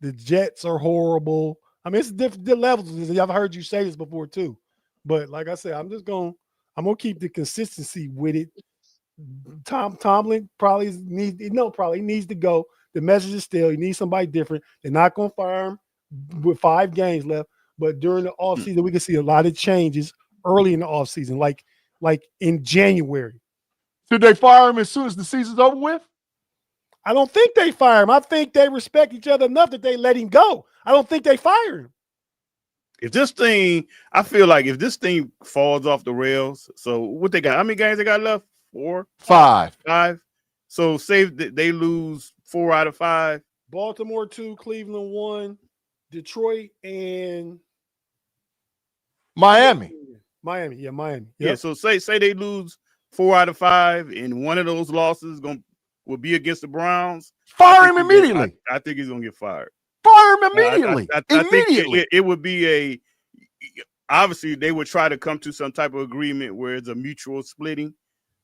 The Jets are horrible. I mean, it's different levels. I've heard you say this before too, but like I said, I'm gonna keep the consistency with it. Tomlin probably needs to go. The message is still he needs somebody different. They're not gonna fire him with 5 games left, but during the offseason, we can see a lot of changes early in the offseason, like in January. Should they fire him as soon as the season's over with? I don't think they fire him. I think they respect each other enough that they let him go. I don't think they fire him. I feel like if this thing falls off the rails, so what they got? How many games they got left? 4? 5. 5. So say that they lose 4 out of 5. Baltimore 2, Cleveland 1, Detroit and Miami. Miami. Yep. Yeah. So say they lose 4 out of 5, and one of those losses will be against the Browns. Fire him immediately. I think he's gonna get fired. Fire him immediately. I think it would be obviously they would try to come to some type of agreement where it's a mutual splitting.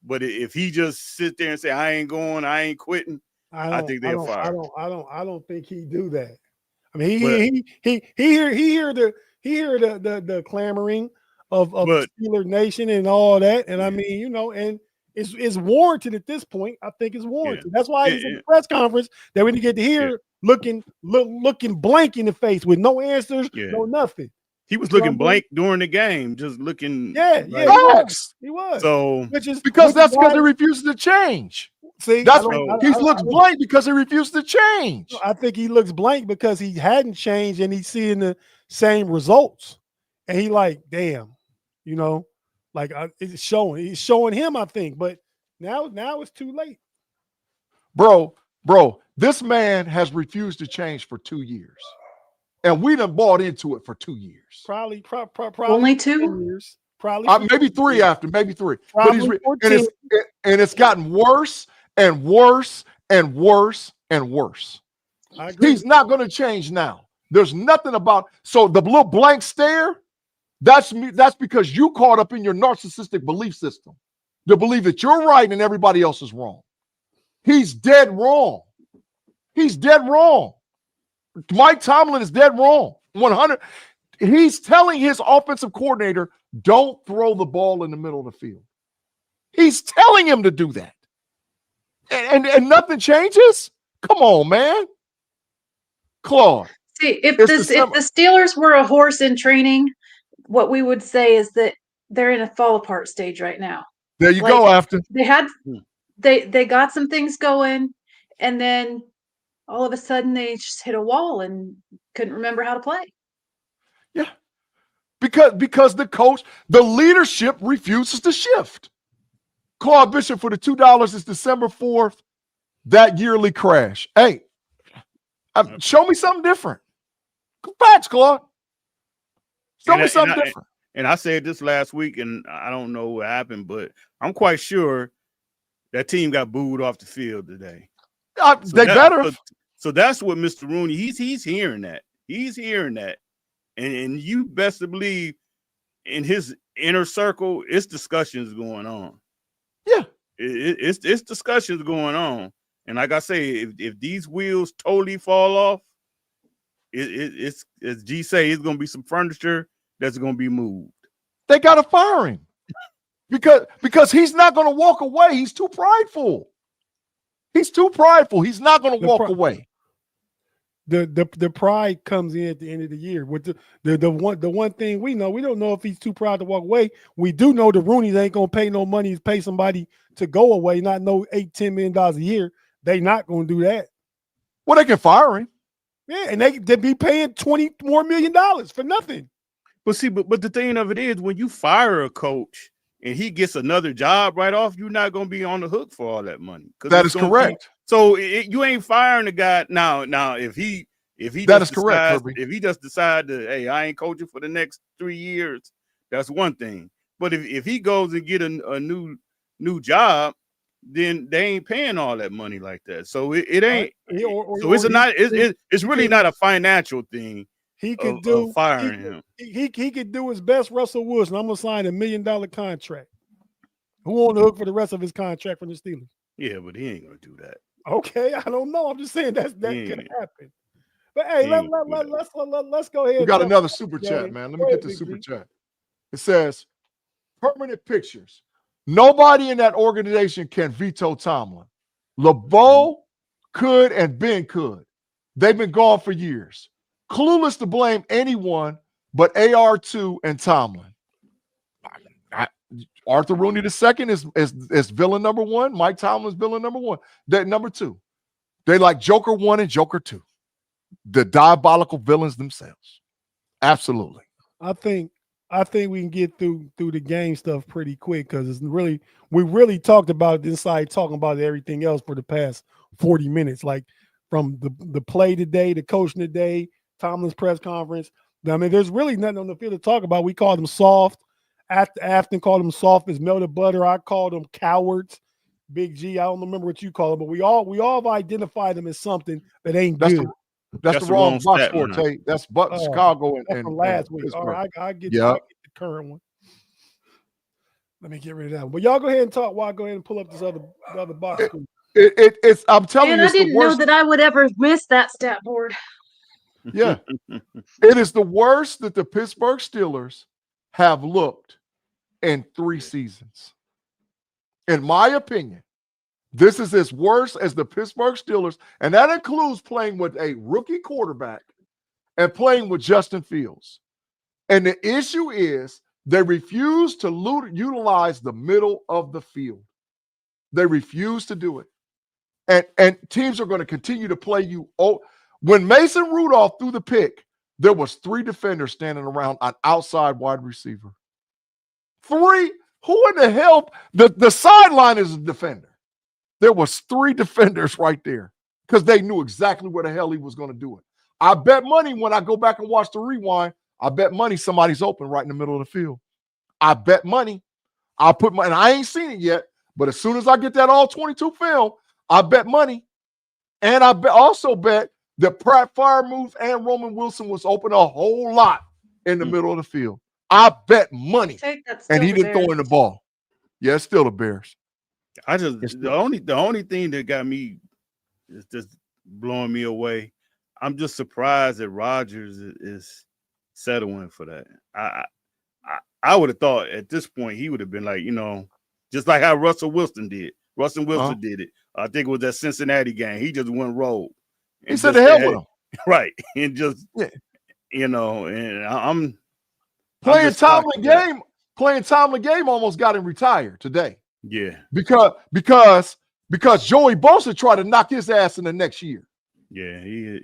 But if he just sit there and say, I ain't going, I ain't quitting, I think they'll fire. I don't think he do that. I mean, But- he hear the clamoring of Steeler Nation and all that. And I mean, you know, and it's warranted at this point. I think it's warranted. Yeah. That's why he's in the press conference that we didn't get to hear looking blank in the face with no answers, no nothing. He was looking blank during the game, just looking. Yeah, he was. So because he refuses to change. See, that's he looks blank because he refused to change. I think he looks blank because he hadn't changed and he's seeing the same results, and he like, damn, you know, like it's showing. He's showing him, I think, but now it's too late. Bro, this man has refused to change for 2 years. And we done bought into it for 2 years. Probably only 2 years. Probably maybe 3 after, maybe 3. Probably But it's gotten worse and worse and worse and worse. He's not going to change now. There's nothing about so the little blank stare. That's because you caught up in your narcissistic belief system to believe that you're right and everybody else is wrong. He's dead wrong. He's dead wrong. Mike Tomlin is dead wrong. 100. He's telling his offensive coordinator, don't throw the ball in the middle of the field. He's telling him to do that. And nothing changes? Come on, man. Claude. See, if the Steelers were a horse in training, what we would say is that they're in a fall apart stage right now. There you go, Afton. They got some things going, and then all of a sudden they just hit a wall and couldn't remember how to play. Yeah. Because the coach, the leadership refuses to shift. Claude Bishop for the $2 is December 4th, that yearly crash. Hey, show me something different. Facts, Claude. Show me something different. And I said this last week, and I don't know what happened, but I'm quite sure that team got booed off the field today. They better. So that's what Mr. Rooney, he's hearing that. He's hearing that. And you best to believe in his inner circle, it's discussions going on. Yeah. It's discussions going on. And like I say, if these wheels totally fall off, it's as G say, it's going to be some furniture that's going to be moved. They got to fire him because he's not going to walk away. He's too prideful. He's too prideful. He's not going to walk away. The pride comes in at the end of the year. With the one thing we know, we don't know if he's too proud to walk away. We do know the Rooney's ain't gonna pay no money to pay somebody to go away, not no $8-10 million a year. They not gonna do that. Well, they can fire him. Yeah, and they be paying $20 more million for nothing. But see, but the thing of it is, when you fire a coach and he gets another job right off, you're not gonna be on the hook for all that money. That is correct. So you ain't firing the guy now. If he that is correct, Kirby. If he just decide to, hey, I ain't coaching for the next 3 years, that's one thing. But if he goes and get a new job, then they ain't paying all that money like that. So it ain't. It's really not a financial thing. He could do firing him. He could do his best, Russell Wilson. I'm gonna sign $1 million contract. Who on the hook for the rest of his contract from the Steelers? Yeah, but he ain't gonna do that. Okay, I don't know. I'm just saying that could happen. But hey, let's go ahead. We got another super chat, man. Let me get the super chat. It says, permanent pictures. Nobody in that organization can veto Tomlin. LeBeau could and Ben could. They've been gone for years. Clueless to blame anyone but AR2 and Tomlin. Arthur Rooney II is villain number 1. Mike Tomlin's villain number 1. That number 2. They like Joker 1 and Joker 2. The diabolical villains themselves. Absolutely. I think we can get through the game stuff pretty quick because we really talked about this side, talking about everything else for the past 40 minutes, like from the play today, the coaching today, Tomlin's press conference. I mean, there's really nothing on the field to talk about. We called them soft. Afton called them soft as melted butter. I called them cowards. Big G, I don't remember what you call them, but we all have identified them as something that ain't good. That's the wrong box score, Tate. That's Chicago and last week. Pittsburgh. All right, I get the current one. Let me get rid of that one. But y'all go ahead and talk while I go ahead and pull up this other box score. It's I'm telling And you, I it's the didn't know worst. that I would ever miss that stat board. Yeah. It is the worst that the Pittsburgh Steelers have looked in 3 seasons. In my opinion, this is as worse as the Pittsburgh Steelers, and that includes playing with a rookie quarterback and playing with Justin Fields. And the issue is they refuse to utilize the middle of the field. They refuse to do it. And teams are going to continue to play you. Oh, when Mason Rudolph threw the pick, there was 3 defenders standing around an outside wide receiver. 3? Who in the hell? The sideline is a defender. There was 3 defenders right there because they knew exactly where the hell he was going to do it. I bet money when I go back and watch the rewind, I bet money somebody's open right in the middle of the field. I bet money. I'll put my, and I ain't seen it yet, but as soon as I get that all 22 film, I bet money. And I also bet that Pratt Firemouth and Roman Wilson was open a whole lot in the middle of the field. I bet money. And he didn't throw in the ball. Yeah, it's still the Bears. The only thing that got me is just blowing me away. I'm just surprised that Rodgers is settling for that. I would have thought at this point he would have been like, just like how Russell Wilson did. Russell Wilson did it. I think it was that Cincinnati game. He just went rogue. He said the hell with him. Right. And just, and I'm playing Tomlin game. Playing Tomlin game almost got him retired today. Yeah. Because Joey Bosa tried to knock his ass in the next year. Yeah,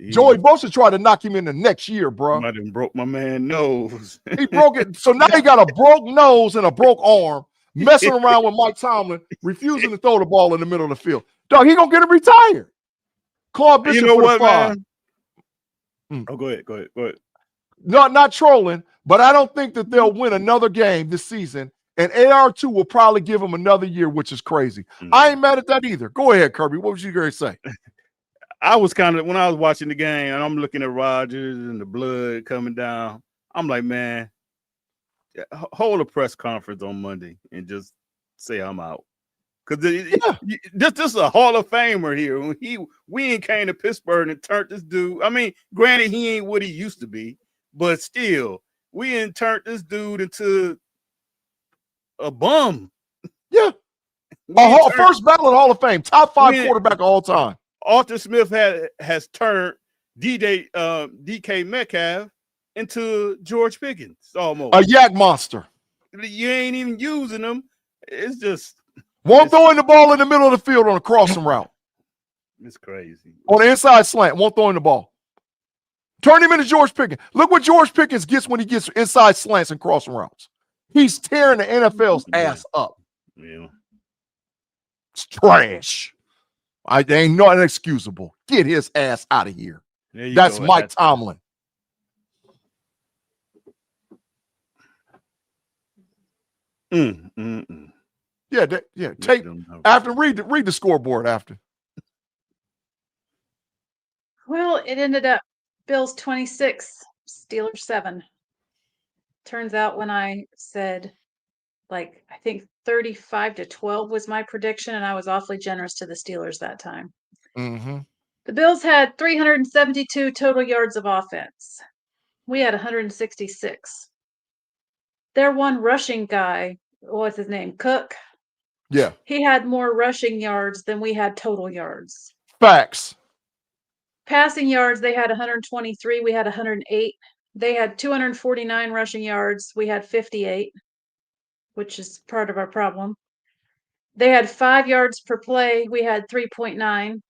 Joey Bosa tried to knock him in the next year, bro. Might have broke my man nose. He broke it. So now he got a broke nose and a broke arm, messing around with Mike Tomlin, refusing to throw the ball in the middle of the field. Dog, he gonna get him retired. Claude Bishop you know for what, the five. Man? Oh, go ahead. Not trolling, but I don't think that they'll win another game this season. And AR2 will probably give them another year, which is crazy. I ain't mad at that either. Go ahead, Kirby. What was you going to say? I was when I was watching the game and I'm looking at Rodgers and the blood coming down. I'm like, man, hold a press conference on Monday and just say I'm out. Because this is a Hall of Famer here. When we came to Pittsburgh and turned this dude. I mean, granted, he ain't what he used to be, but still, we turned this dude into a bum. Yeah. First ballot Hall of Fame, top 5 quarterback of all time. Arthur Smith has turned DK Metcalf into George Pickens almost. A yak monster. You ain't even using them. It's just won't throw in the ball in the middle of the field on a crossing route. It's crazy. On the inside slant, won't throw in the ball. Turn him into George Pickens. Look what George Pickens gets when he gets inside slants and crossing routes. He's tearing the NFL's ass up. Yeah. It's trash. They ain't not inexcusable. Get his ass out of here. That's Mike Tomlin. Yeah, Tate, after read the scoreboard after. Well, it ended up Bills 26, Steelers 7. Turns out when I said, I think 35-12 was my prediction, and I was awfully generous to the Steelers that time. Mm-hmm. The Bills had 372 total yards of offense. We had 166. Their one rushing guy, what's his name? Cook. Yeah. He had more rushing yards than we had total yards. Facts. Passing yards, they had 123. We had 108. They had 249 rushing yards. We had 58, which is part of our problem. They had 5 yards per play. We had 3.9.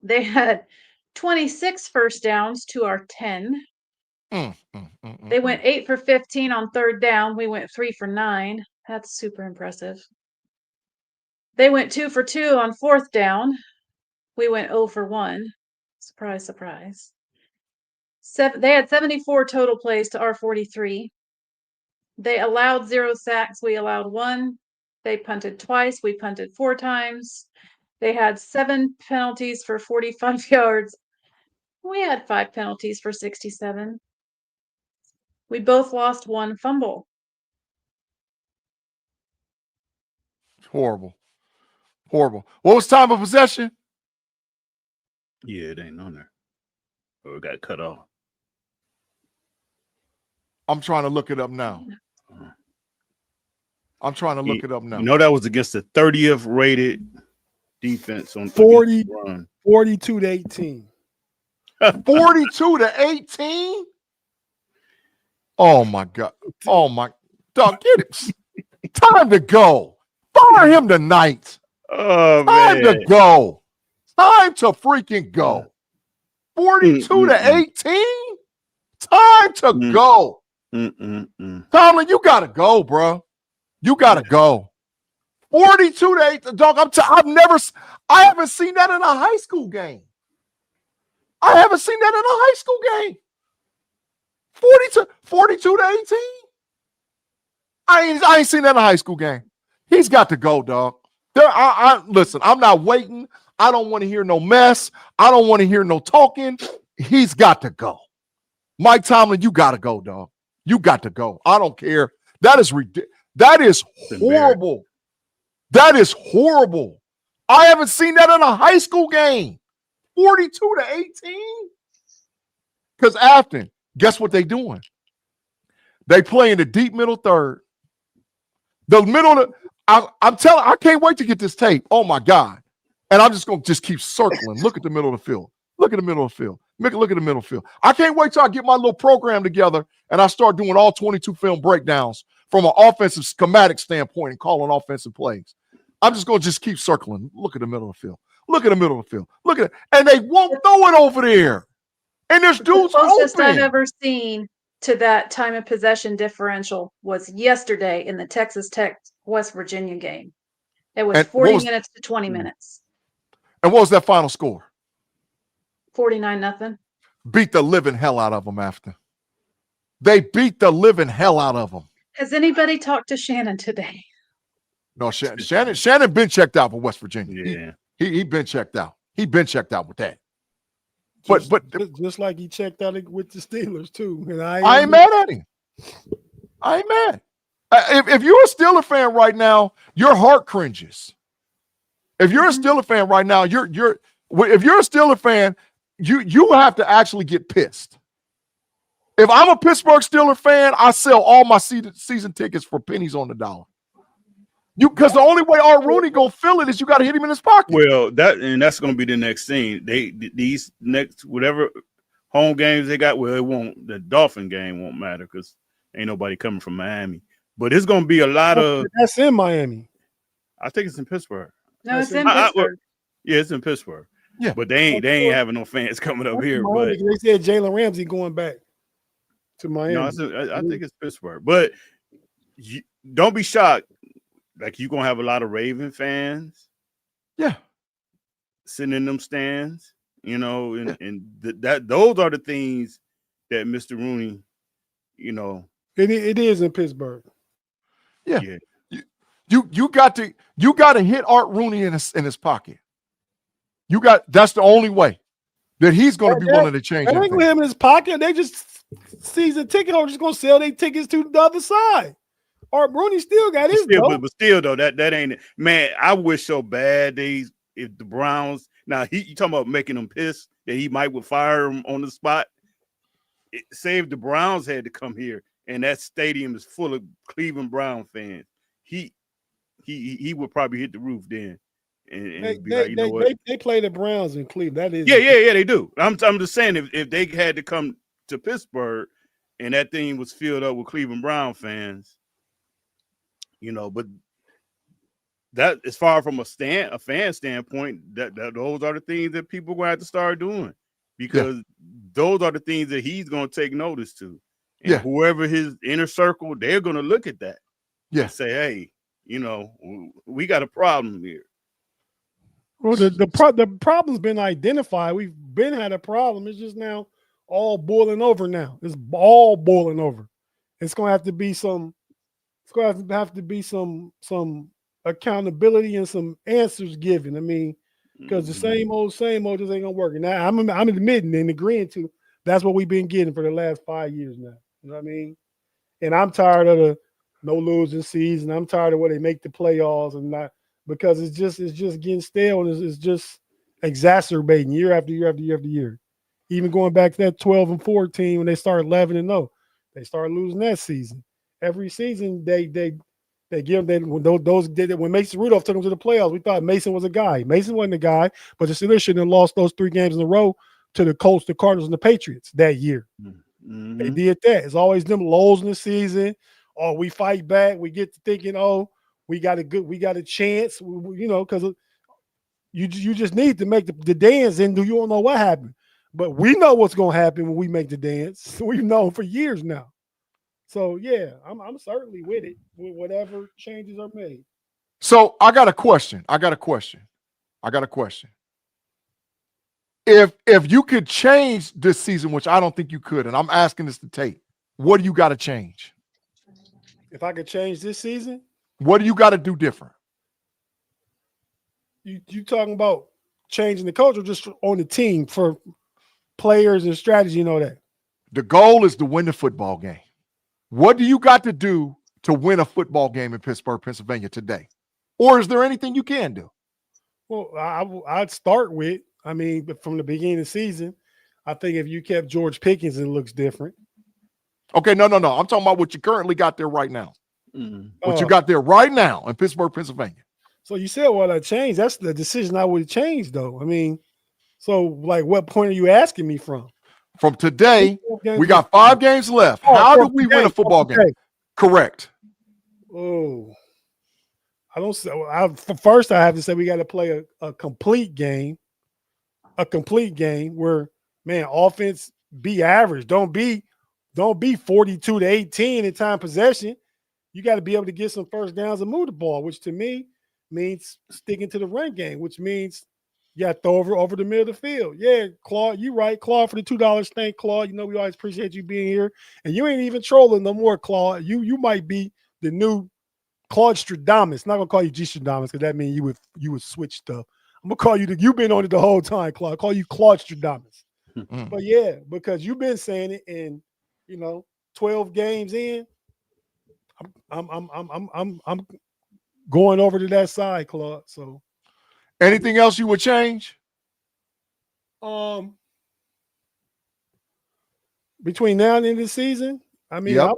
They had 26 first downs to our 10. They went 8 for 15 on third down. We went 3 for 9. That's super impressive. They went 2 for 2 on fourth down. We went 0 for 1. Surprise, surprise. They had 74 total plays to our 43. They allowed 0 sacks. We allowed 1. They punted twice. We punted 4 times. They had 7 penalties for 45 yards. We had 5 penalties for 67. We both lost 1 fumble. Horrible. Horrible. What was time of possession? Yeah, it ain't on there. Oh, it got cut off. I'm trying to look it up now. I'm trying to look it up now. You know that was against the 30th rated defense on 42 to 18. 42 to 18? Oh my God. Oh my dog, get it. Time to go. Fire him tonight. Oh, Time man. to go. Time to freaking go. 42 to 18? Time to go. Tomlin, you gotta go, bro. You gotta go. 42 to 8. Dog, I haven't seen that in a high school game. I haven't seen that in a high school game. 42 to 18. I ain't seen that in a high school game. He's got to go, dog. Listen, I'm not waiting. I don't want to hear no mess. I don't want to hear no talking. He's got to go. Mike Tomlin, you got to go, dog. You got to go. I don't care. That is ridiculous. That is horrible. That is horrible. I haven't seen that in a high school game. 42 to 18? Because Afton, guess what they doing? They play in the deep middle third. The middle, I'm telling, I can't wait to get this tape. Oh my God. And I'm just going to keep circling. Look at the middle of the field. Look at the middle of the field. Look at the middle of the field. I can't wait till I get my little program together and I start doing all 22 film breakdowns from an offensive schematic standpoint and calling offensive plays. I'm just going to keep circling. Look at the middle of the field. Look at the middle of the field. Look at it. And they won't throw it over there. And there's dudes the closest open. I've ever seen to that time of possession differential was yesterday in the Texas Tech West Virginia game. It was 40 minutes to 20 minutes. And what was that final score? 49-0. Beat the living hell out of them after. They beat the living hell out of them. Has anybody talked to Shannon today? No, Shannon been checked out for West Virginia. Yeah. He been checked out. He been checked out with that. But Just like he checked out with the Steelers too. And I ain't mad at him. I ain't mad. If you're a Steeler fan right now, your heart cringes. If you're a Steeler fan right now, if you're a Steeler fan, you have to actually get pissed. If I'm a Pittsburgh Steeler fan, I sell all my season tickets for pennies on the dollar. Because the only way Art Rooney gonna feel it is you got to hit him in his pocket. Well, that's gonna be the next thing. These next whatever home games they got. Well, it won't. The Dolphin game won't matter because ain't nobody coming from Miami. But it's gonna be a lot of. That's in Miami. I think it's in Pittsburgh. No, it's in Pittsburgh. Yeah, it's in Pittsburgh. Yeah, but they ain't having no fans coming up here. But they said Jalen Ramsey going back to Miami. No, I think it's Pittsburgh. But don't be shocked. Like you're gonna have a lot of Raven fans, sitting in them stands, and those are the things that Mr. Rooney, it is in Pittsburgh. Yeah. You got to hit Art Rooney in his pocket. That's the only way that he's going to be willing to change. They ain't gonna have him in his pocket. They just season ticket holders just gonna sell their tickets to the other side. Art Rooney still got his. But still though, that ain't it. Man, I wish so bad if the Browns you talking about making them pissed that he might would fire him on the spot. Say if the Browns had to come here and that stadium is full of Cleveland Brown fans, he would probably hit the roof then. And be like, you know what? They play the Browns in Cleveland. That is they do. I'm just saying if they had to come to Pittsburgh and that thing was filled up with Cleveland Brown fans. But that as far from a fan standpoint, that those are the things that people are going to have to start doing because those are the things that he's going to take notice to. And whoever his inner circle, they're going to look at that. And say, hey, we got a problem here. Well, the problem's been identified. We've had a problem. It's just now all boiling over now. It's all boiling over. It's going to have to be some. It's going to have to be some accountability and some answers given. I mean, because the same old just ain't gonna work. And now I'm admitting and agreeing to that's what we've been getting for the last 5 years now. You know what I mean? And I'm tired of the no losing season. I'm tired of where they make the playoffs and because it's just getting stale and it's just exacerbating year after year after year after year. Even going back to that 12-14 when they started 11-0, they started losing that season. Every season they give them when Mason Rudolph took them to the playoffs. We thought Mason was a guy. Mason wasn't a guy, but the Steelers shouldn't have lost those 3 games in a row to the Colts, the Cardinals, and the Patriots that year. Mm-hmm. They did that. It's always them lows in the season. Oh, we fight back. We get to thinking, oh, we got a chance, because you just need to make the dance, and you don't know what happened. But we know what's going to happen when we make the dance. We've known for years now. So, yeah, I'm certainly with it, with whatever changes are made. So I got a question. If you could change this season, which I don't think you could, and I'm asking this to Tate, what do you got to change? If I could change this season? What do you got to do different? You talking about changing the culture just on the team for players and strategy and all that? The goal is to win the football game. What do you got to do to win a football game in Pittsburgh, Pennsylvania today? Or is there anything you can do? Well, I'd start with, from the beginning of the season, I think if you kept George Pickens, it looks different. Okay, no. I'm talking about what you currently got there right now. Mm-hmm. What you got there right now in Pittsburgh, Pennsylvania. So you said, well, I changed. That's the decision I would have changed, though. So like what point are you asking me from? From today, we got 5 games left. How do we win a football game? Correct. Oh, I don't say. First, I have to say we got to play a complete game. A complete game where, man, offense be average. Don't be 42-18 in time possession. You got to be able to get some first downs and move the ball, which to me means sticking to the run game, which means you got to throw over the middle of the field. Yeah, Claude, you right. Claude, for the $2, thank Claude. We always appreciate you being here. And you ain't even trolling no more, Claude. You might be the new Claude Stradamus. Not gonna call you G Stradamus because that means you would switch stuff. I'm gonna call you you've been on it the whole time, Claude. I'll call you Claude Stradamus. But yeah, because you've been saying it, and 12 games in, I'm going over to that side, Claude. So anything else you would change? Between now and the end of the season, Yep.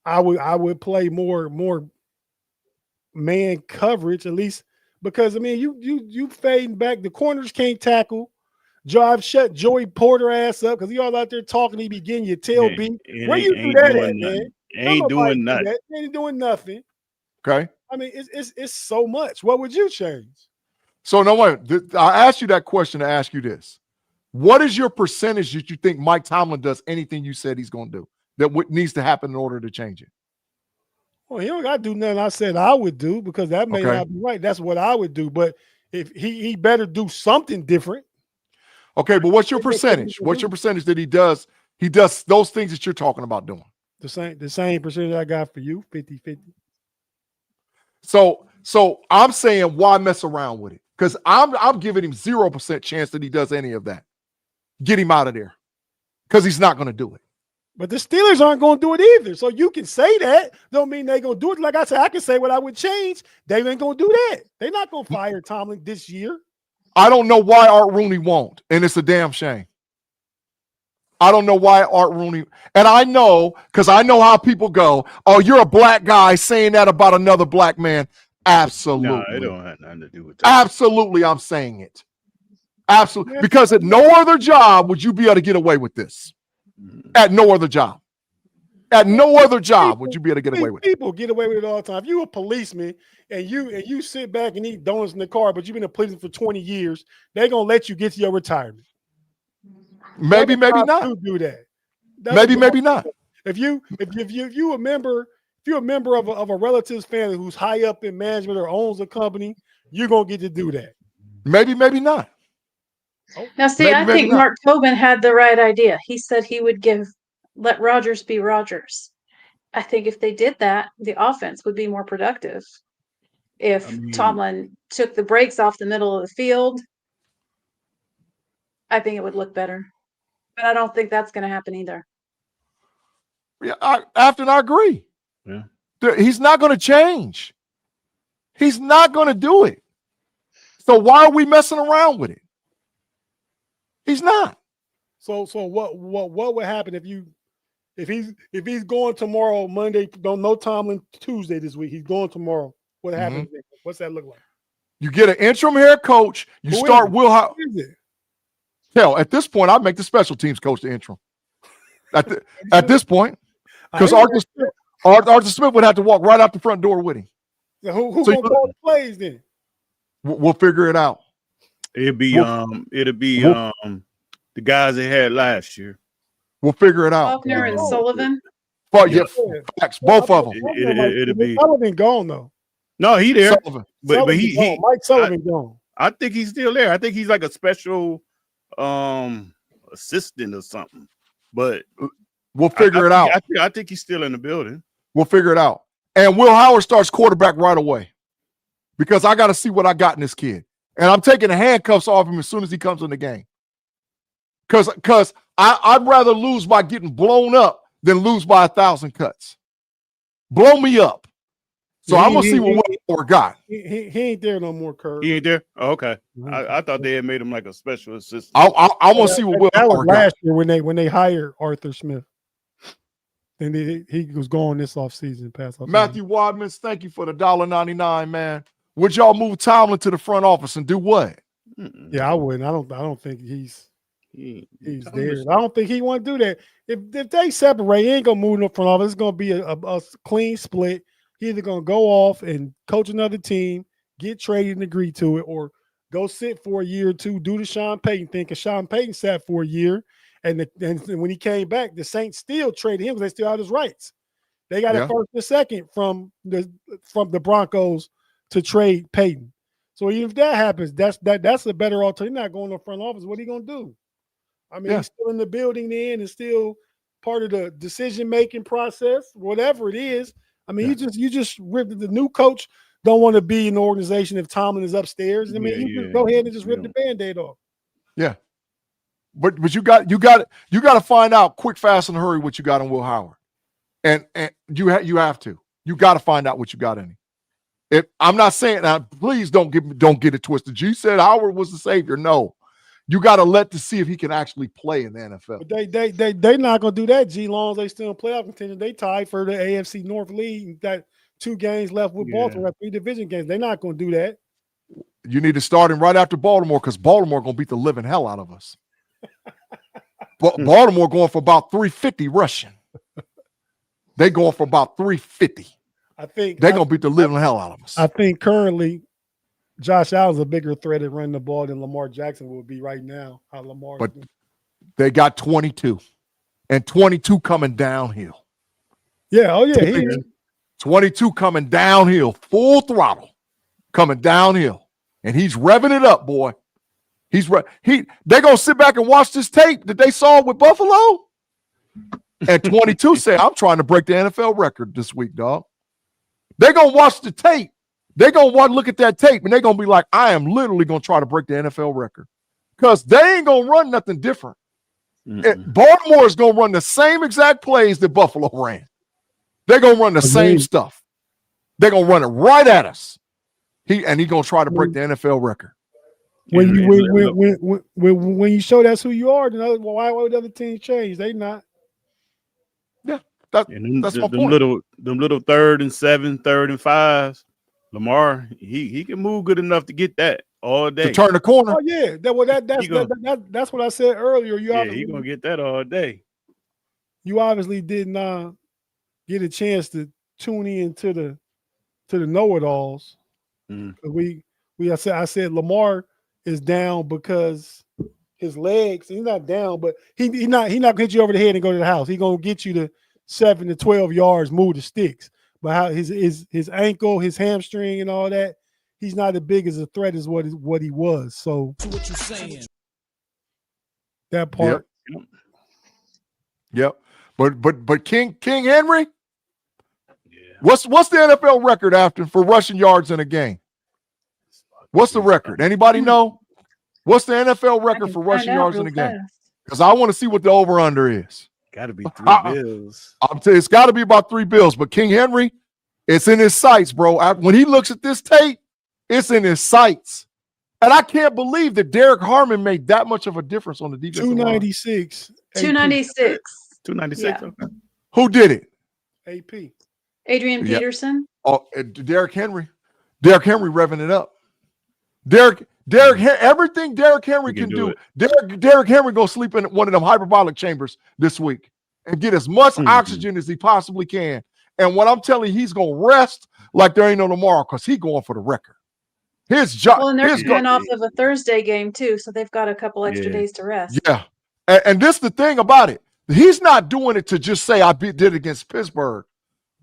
I would play more man coverage, at least because you fading back. The corners can't tackle. I've shut Joey Porter ass up because he all out there talking. He be getting your tail beat. Where you do that at, man? Ain't doing nothing. Ain't doing nothing. Okay. It's so much. What would you change? So no way. I asked you that question to ask you this. What is your percentage that you think Mike Tomlin does anything you said he's going to do that what needs to happen in order to change it? Well, he don't got to do nothing I said I would do because that may not be right. That's what I would do. But if he better do something different. Okay, but what's your percentage? What's your percentage that he does those things that you're talking about doing? The same percentage I got for you, 50-50. So I'm saying why mess around with it? Because I'm giving him 0% chance that he does any of that. Get him out of there. Because he's not going to do it. But the Steelers aren't going to do it either. So you can say that. Don't mean they're going to do it. Like I said, I can say what I would change. They ain't going to do that. They're not going to fire Tomlin this year. I don't know why Art Rooney won't, and it's a damn shame. I don't know why Art Rooney, and I know because I know how people go. Oh, you're a black guy saying that about another black man. Absolutely, no, it don't have nothing to do with that. Absolutely, I'm saying it. Absolutely, because at no other job would you be able to get away with this. At no other job. At no other job would you be able to get away with it. People get away with it all the time. If you're a policeman and you sit back and eat donuts in the car, but you've been a policeman for 20 years, they're gonna let you get to your retirement. Maybe not. Do that. Maybe not. If you a member of a relative's family who's high up in management or owns a company, you're gonna get to do that. Maybe not. Now, see, I think Mark Tobin had the right idea. He said he would let Rodgers be Rodgers. I think if they did that, the offense would be more productive. If Tomlin took the brakes off the middle of the field, I think it would look better. But I don't think that's going to happen either. Yeah, Afton, I agree. Yeah. He's not going to change. He's not going to do it. So why are we messing around with it? He's not. So what would happen if he's going tomorrow, Monday? No Tomlin Tuesday this week. He's going tomorrow. What happens? Then? What's that look like? You get an interim head coach. You Who start is it? Will Howard. Who is it? Hell, at this point, I'd make the special teams coach the interim. At this point, because Arthur Smith would have to walk right out the front door with him. So who's gonna call the plays then? We'll figure it out. It'll be the guys they had last year. We'll figure it out. Faulkner and Sullivan. But yeah, facts, both of them. It'll be Sullivan gone though. No, he there. Sullivan. But he Mike Sullivan gone. I think he's still there. I think he's like a special assistant or something. But we'll figure it out. I think he's still in the building. We'll figure it out. And Will Howard starts quarterback right away because I got to see what I got in this kid. And I'm taking the handcuffs off him as soon as he comes in the game. Because I'd rather lose by getting blown up than lose by 1,000 cuts. Blow me up. So I'm going to see what Will Howard got. He ain't there no more, Kerb. He ain't there? Oh, okay. I thought they had made him like a special assistant. I want to see what Will Howard got. Last year when they hired Arthur Smith. Then he was gone this offseason. Matthew Wadmans, thank you for the $1.99, man. Would y'all move Tomlin to the front office and do what? Yeah, I wouldn't. I don't think he's there. I don't think he want to do that. If they separate, he ain't gonna move in the front office. It's gonna be a clean split. He's either gonna go off and coach another team, get traded and agree to it, or go sit for a year or two, do the Sean Payton thing. Because Sean Payton sat for a year. And when he came back, the Saints still traded him because they still had his rights. They got a first and a second from the Broncos to trade Peyton. So even if that happens, that's a better alternative. He's not going to the front office. What are you going to do? I mean, he's still in the building then and still part of the decision-making process, whatever it is. I mean, you just ripped the new coach don't want to be in the organization if Tomlin is upstairs. I mean, you just go ahead and just rip the Band-Aid off. Yeah. But you got to find out quick, fast, and hurry what you got in Will Howard, and you have to. You got to find out what you got in him. I'm not saying that. Please don't get it twisted. G said Howard was the savior. No, you got to let to see if he can actually play in the NFL. But they not gonna do that. G long as they still in playoff contention. They tied for the AFC North lead. Got 2 games left with Baltimore. 3 division games. They're not gonna do that. You need to start him right after Baltimore because Baltimore gonna beat the living hell out of us. But Baltimore going for about 350 rushing. They going for about 350. I think they're gonna beat the living hell out of us. I think currently Josh Allen's a bigger threat at running the ball than Lamar Jackson will be right now. But they got 22, and 22 coming downhill. Yeah, oh yeah, 22 coming downhill, full throttle, coming downhill, and he's revving it up, boy. They're gonna sit back and watch this tape that they saw with Buffalo. And 22 say, I'm trying to break the NFL record this week, dog. They're gonna watch the tape. They're gonna look at that tape, and they're gonna be like, I am literally gonna try to break the NFL record. Because they ain't gonna run nothing different. Baltimore is gonna run the same exact plays that Buffalo ran. They're gonna run the same stuff. They're gonna run it right at us. He's gonna try to break the NFL record. When you show that's who you are, then why would other teams change? They not. Yeah, that's my point. Them little 3rd and 7, 3rd and 5s. Lamar, he can move good enough to get that all day. To turn the corner. Oh yeah, that's what I said earlier. He's gonna get that all day. You obviously did not get a chance to tune in to the KnoItAllz. I said Lamar is down because his legs. He's not down, but he not gonna hit you over the head and go to the house. He's gonna get you to 7 to 12 yards, move the sticks. But how his ankle, his hamstring, and all that, he's not as big as a threat as what he was. So what you saying? That part. Yep. But King Henry. Yeah. What's the NFL record after for rushing yards in a game? What's the record? Anybody know? What's the NFL record for rushing yards in a game? Because I want to see what the over-under is. Got to be 3 bills. It's got to be about 3 bills. But King Henry, It's in his sights, bro. When he looks at this tape, it's in his sights. And I can't believe that Derek Harmon made that much of a difference on the defensive line. 296. 296. 296. Yeah. Okay. Who did it? AP. Adrian Yeah. Peterson. Oh, Derrick Henry. Derrick Henry revving it up. Everything Derrick Henry He can can do do. Derrick Henry gonna sleep in one of them hyperbolic chambers this week and get as much oxygen as he possibly can. And what I'm telling you, he's gonna rest like there ain't no tomorrow because he's going for the record. His job. Well, and they're coming off of a Thursday game too, so they've got a couple extra days to rest. Yeah. And this is the thing about it. He's not doing it to just say I did it against Pittsburgh.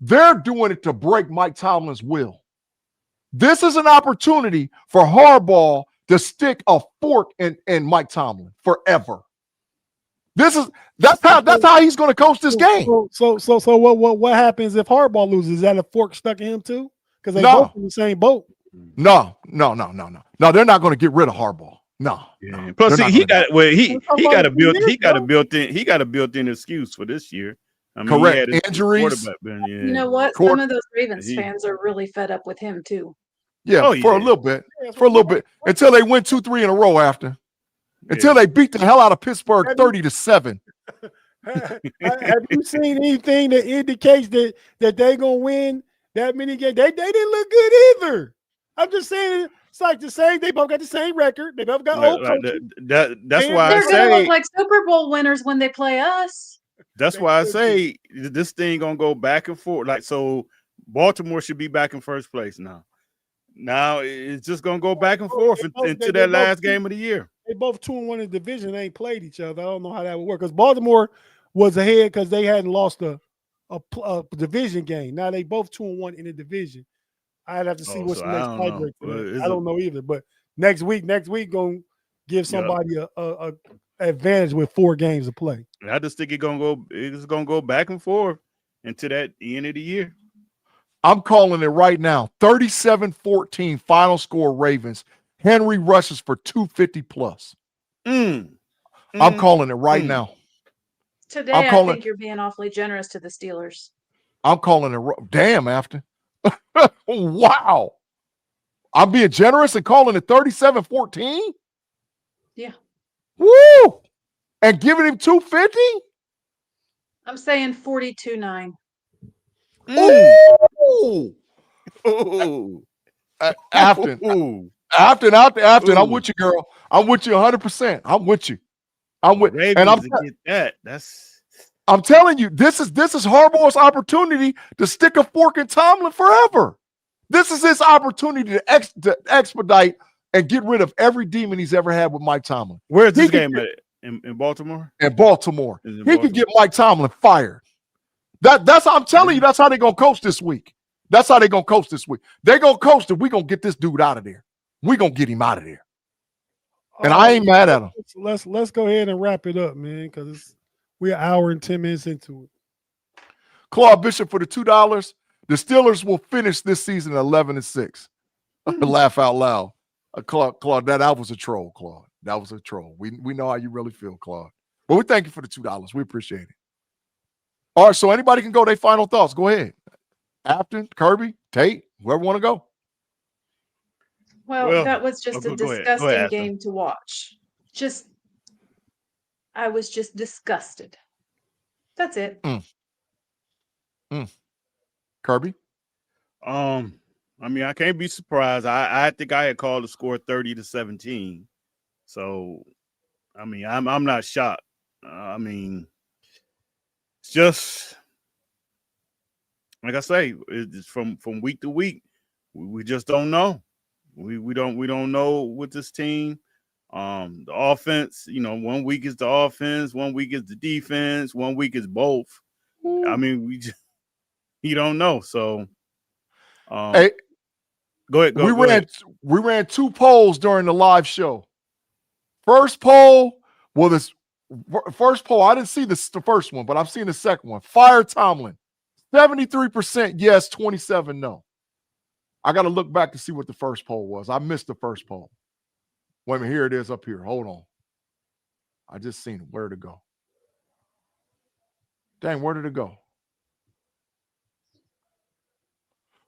They're doing it to break Mike Tomlin's will. This is an opportunity for Harbaugh to stick a fork in Mike Tomlin forever. That's how he's going to coach this game. So what happens if Harbaugh loses? Is that a fork stuck in him too? Because they both in the same boat. No. They're not going to get rid of Harbaugh. No. Yeah. Plus, he got a built-in excuse for this year. I mean, correct. Injuries. You know what? Some of those Ravens fans are really fed up with him too. Yeah, for a little bit. Until they win 2-3 in a row after. Until they beat the hell out of Pittsburgh 30-7. Have you seen anything that indicates that they're gonna win that many games? They didn't look good either. I'm just saying it's like the same. They both got the same record. They both got old coaches. That's why they're gonna look like Super Bowl winners when they play us. That's why I say this thing gonna go back and forth. Like, so Baltimore should be back in first place now. Now it's just gonna go back and forth into that last game of the year. They both 2-1 in the division. They ain't played each other. I don't know how that would work because Baltimore was ahead because they hadn't lost a division game. Now they both 2-1 in the division. I'd have to see what's the next tiebreaker. I don't know either. But next week gonna give somebody a advantage with 4 games to play. I just think it's gonna go back and forth into that end of the year. I'm calling it right now. 37-14 final score Ravens. Henry rushes for 250 plus. I'm calling it right now. Today, I think you're being awfully generous to the Steelers. I'm calling it. Damn, Afton. Wow. I'm being generous and calling it 37-14? Yeah. Woo! And giving him 250? I'm saying 42-9. Ooh. Afton. Afton, I'm with you, girl. I'm with you 100%. I'm with you. I'm telling you, this is Harbaugh's opportunity to stick a fork in Tomlin forever. This is his opportunity to expedite and get rid of every demon he's ever had with Mike Tomlin. Where's this game at? In Baltimore? In Baltimore. He could get Mike Tomlin fired. I'm telling you, that's how they're gonna coach this week. They're gonna coach it. We're gonna get this dude out of there. We're gonna get him out of there. And I ain't mad at him. Let's go ahead and wrap it up, man, because we're an hour and 10 minutes into it. Claude Bishop for the $2. The Steelers will finish this season 11-6. Laugh out loud. Claude, that was a troll, Claude. That was a troll. We know how you really feel, Claude. But we thank you for the $2. We appreciate it. All right, so anybody can go. Their final thoughts. Go ahead. Afton, Kirby, Tate, whoever want to go. Well, that was just a disgusting game to watch. I was just disgusted. That's it. Kirby? I mean, I can't be surprised. I think I had called the score 30-17. So, I mean, I'm not shocked. I mean, it's just like I say, it's from week to week. We just don't know. We don't know with this team. The offense, 1 week is the offense, 1 week is the defense, 1 week is both. I mean, you don't know. So, hey, go ahead. We ran 2 polls during the live show. First poll, I didn't see the first one, but I've seen the second one. Fire Tomlin, 73% yes, 27% no. I got to look back to see what the first poll was. I missed the first poll. Wait a minute, here it is up here. Hold on. I just seen it. Where did it go? Dang, where did it go?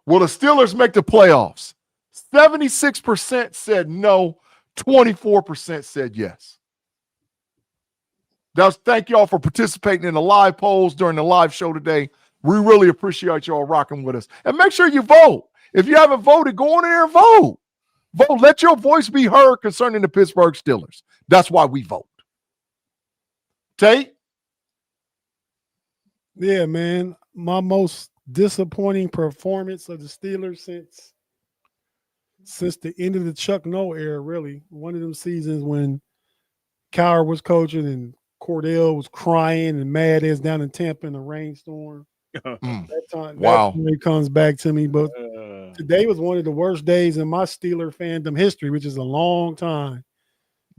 Will the Steelers make the playoffs? 76% said no, 24% said yes. Thank y'all for participating in the live polls during the live show today. We really appreciate y'all rocking with us. And make sure you vote. If you haven't voted, go on there and vote. Vote. Let your voice be heard concerning the Pittsburgh Steelers. That's why we vote. Tate? Yeah, man. My most disappointing performance of the Steelers since the end of the Chuck Noll era, really. One of them seasons when Cowher was coaching and Cordell was crying and mad as down in Tampa in a rainstorm. That time, wow. that really comes back to me. But today was one of the worst days in my Steeler fandom history, which is a long time.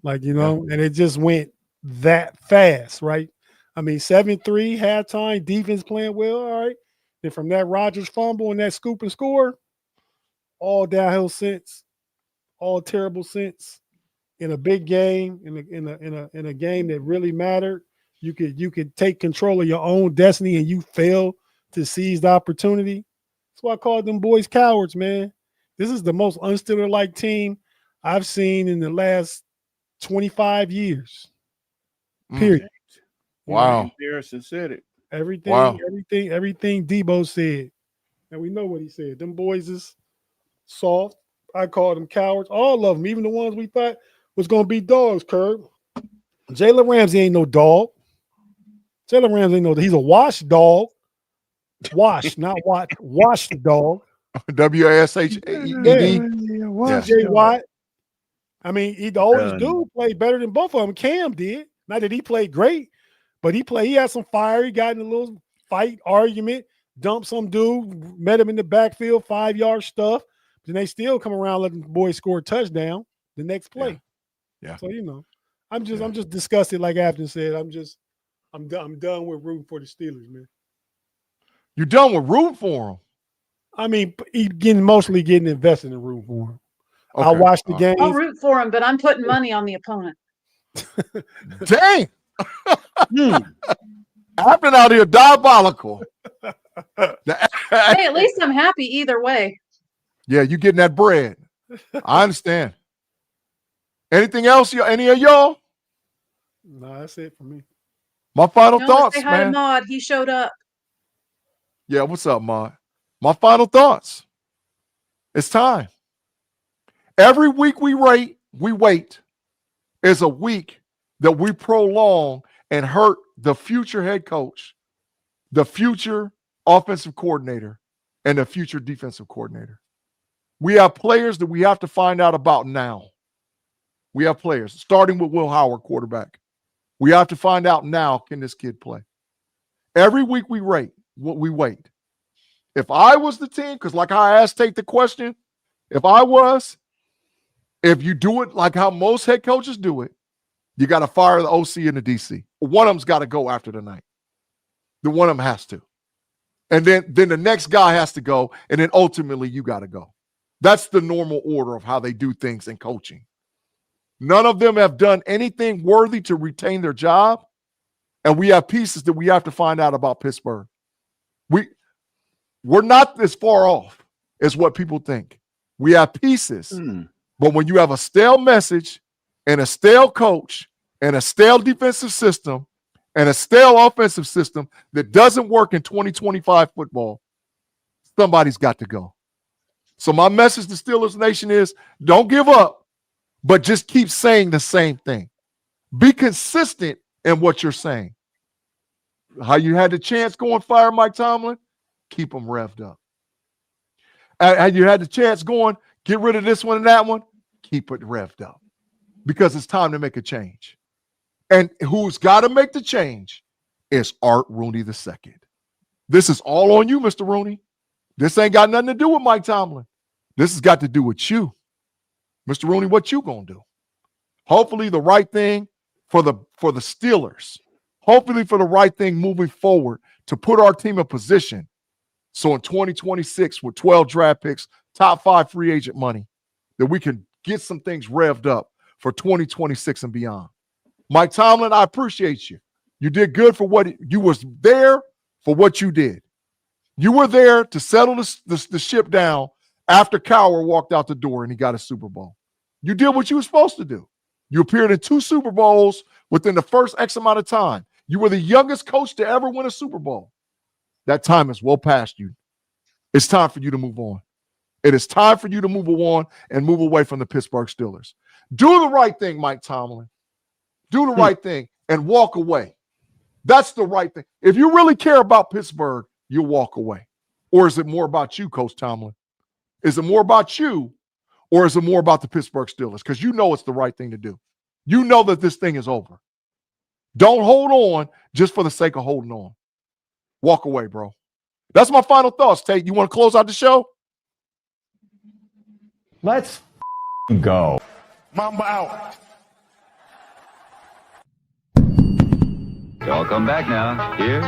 Like, you know, and it just went that fast, right? I mean, 7-3 halftime, defense playing well, all right. And from that Rodgers fumble and that scoop and score, all downhill since, all terrible since. In a big game, in a game that really mattered, you could take control of your own destiny, and you fail to seize the opportunity. That's why I call them boys cowards, man. This is the most un-Steeler-like team I've seen in the last 25 years. Period. Wow. Harrison said it. Everything Debo said. And we know what he said. Them boys is soft. I call them cowards. All of them, even the ones we thought was going to be dogs, Kerb. Jalen Ramsey ain't no dog. Jalen Ramsey ain't no, he's a wash dog. Wash, not watch. Wash the dog. W-A-S-H-E-D. J. Watt. I mean, the oldest dude played better than both of them. Cam did. Not that he played great, but he had some fire. He got in a little fight, argument, dumped some dude, met him in the backfield, 5-yard stuff. Then they still come around letting the boys score a touchdown the next play. Yeah. So, you know, I'm just disgusted, like Afton said. I'm done with rooting for the Steelers, man. You done with rooting for them? I mean, mostly getting invested in rooting for them. Okay. I watch the games. I'll root for him, but I'm putting money on the opponent. Dang. Afton out here diabolical. Hey, at least I'm happy either way. Yeah, you getting that bread. I understand. Anything else? Any of y'all? No, that's it for me. My final thoughts, say hi man. to Maud. He showed up. Yeah, what's up, Maud? My final thoughts. It's time. Every week we wait is a week that we prolong and hurt the future head coach, the future offensive coordinator, and the future defensive coordinator. We have players that we have to find out about now. We have players, starting with Will Howard, quarterback. We have to find out now, can this kid play? Every week we wait. If I was the team, because like I asked Tate the question, if you do it like how most head coaches do it, you got to fire the OC and the DC. One of them's got to go after the night. The one of them has to. And then the next guy has to go, and then ultimately you got to go. That's the normal order of how they do things in coaching. None of them have done anything worthy to retain their job, and we have pieces that we have to find out about Pittsburgh. We're not this far off as what people think. We have pieces, but when you have a stale message and a stale coach and a stale defensive system and a stale offensive system that doesn't work in 2025 football, somebody's got to go. So my message to Steelers Nation is don't give up, but just keep saying the same thing. Be consistent in what you're saying. How you had the chance going fire Mike Tomlin, keep them revved up. How you had the chance going, get rid of this one and that one, keep it revved up. Because it's time to make a change. And who's got to make the change is Art Rooney II. This is all on you, Mr. Rooney. This ain't got nothing to do with Mike Tomlin. This has got to do with you. Mr. Rooney, what you gonna do? Hopefully the right thing for the Steelers. Hopefully for the right thing moving forward to put our team in position. So in 2026 with 12 draft picks, top 5 free agent money, that we can get some things revved up for 2026 and beyond. Mike Tomlin, I appreciate you. You did good for what you was there for what you did. You were there to settle the ship down after Cowher walked out the door and he got a Super Bowl. You did what you were supposed to do. You appeared in 2 Super Bowls within the first X amount of time. You were the youngest coach to ever win a Super Bowl. That time is well past you. It's time for you to move on. It is time for you to move on and move away from the Pittsburgh Steelers. Do the right thing, Mike Tomlin. Do the right thing and walk away. That's the right thing. If you really care about Pittsburgh, you'll walk away. Or is it more about you, Coach Tomlin? Is it more about you, or is it more about the Pittsburgh Steelers? Because you know it's the right thing to do. You know that this thing is over. Don't hold on just for the sake of holding on. Walk away, bro. That's my final thoughts, Tate. You want to close out the show? Let's go. Mamba out. Y'all come back now. Here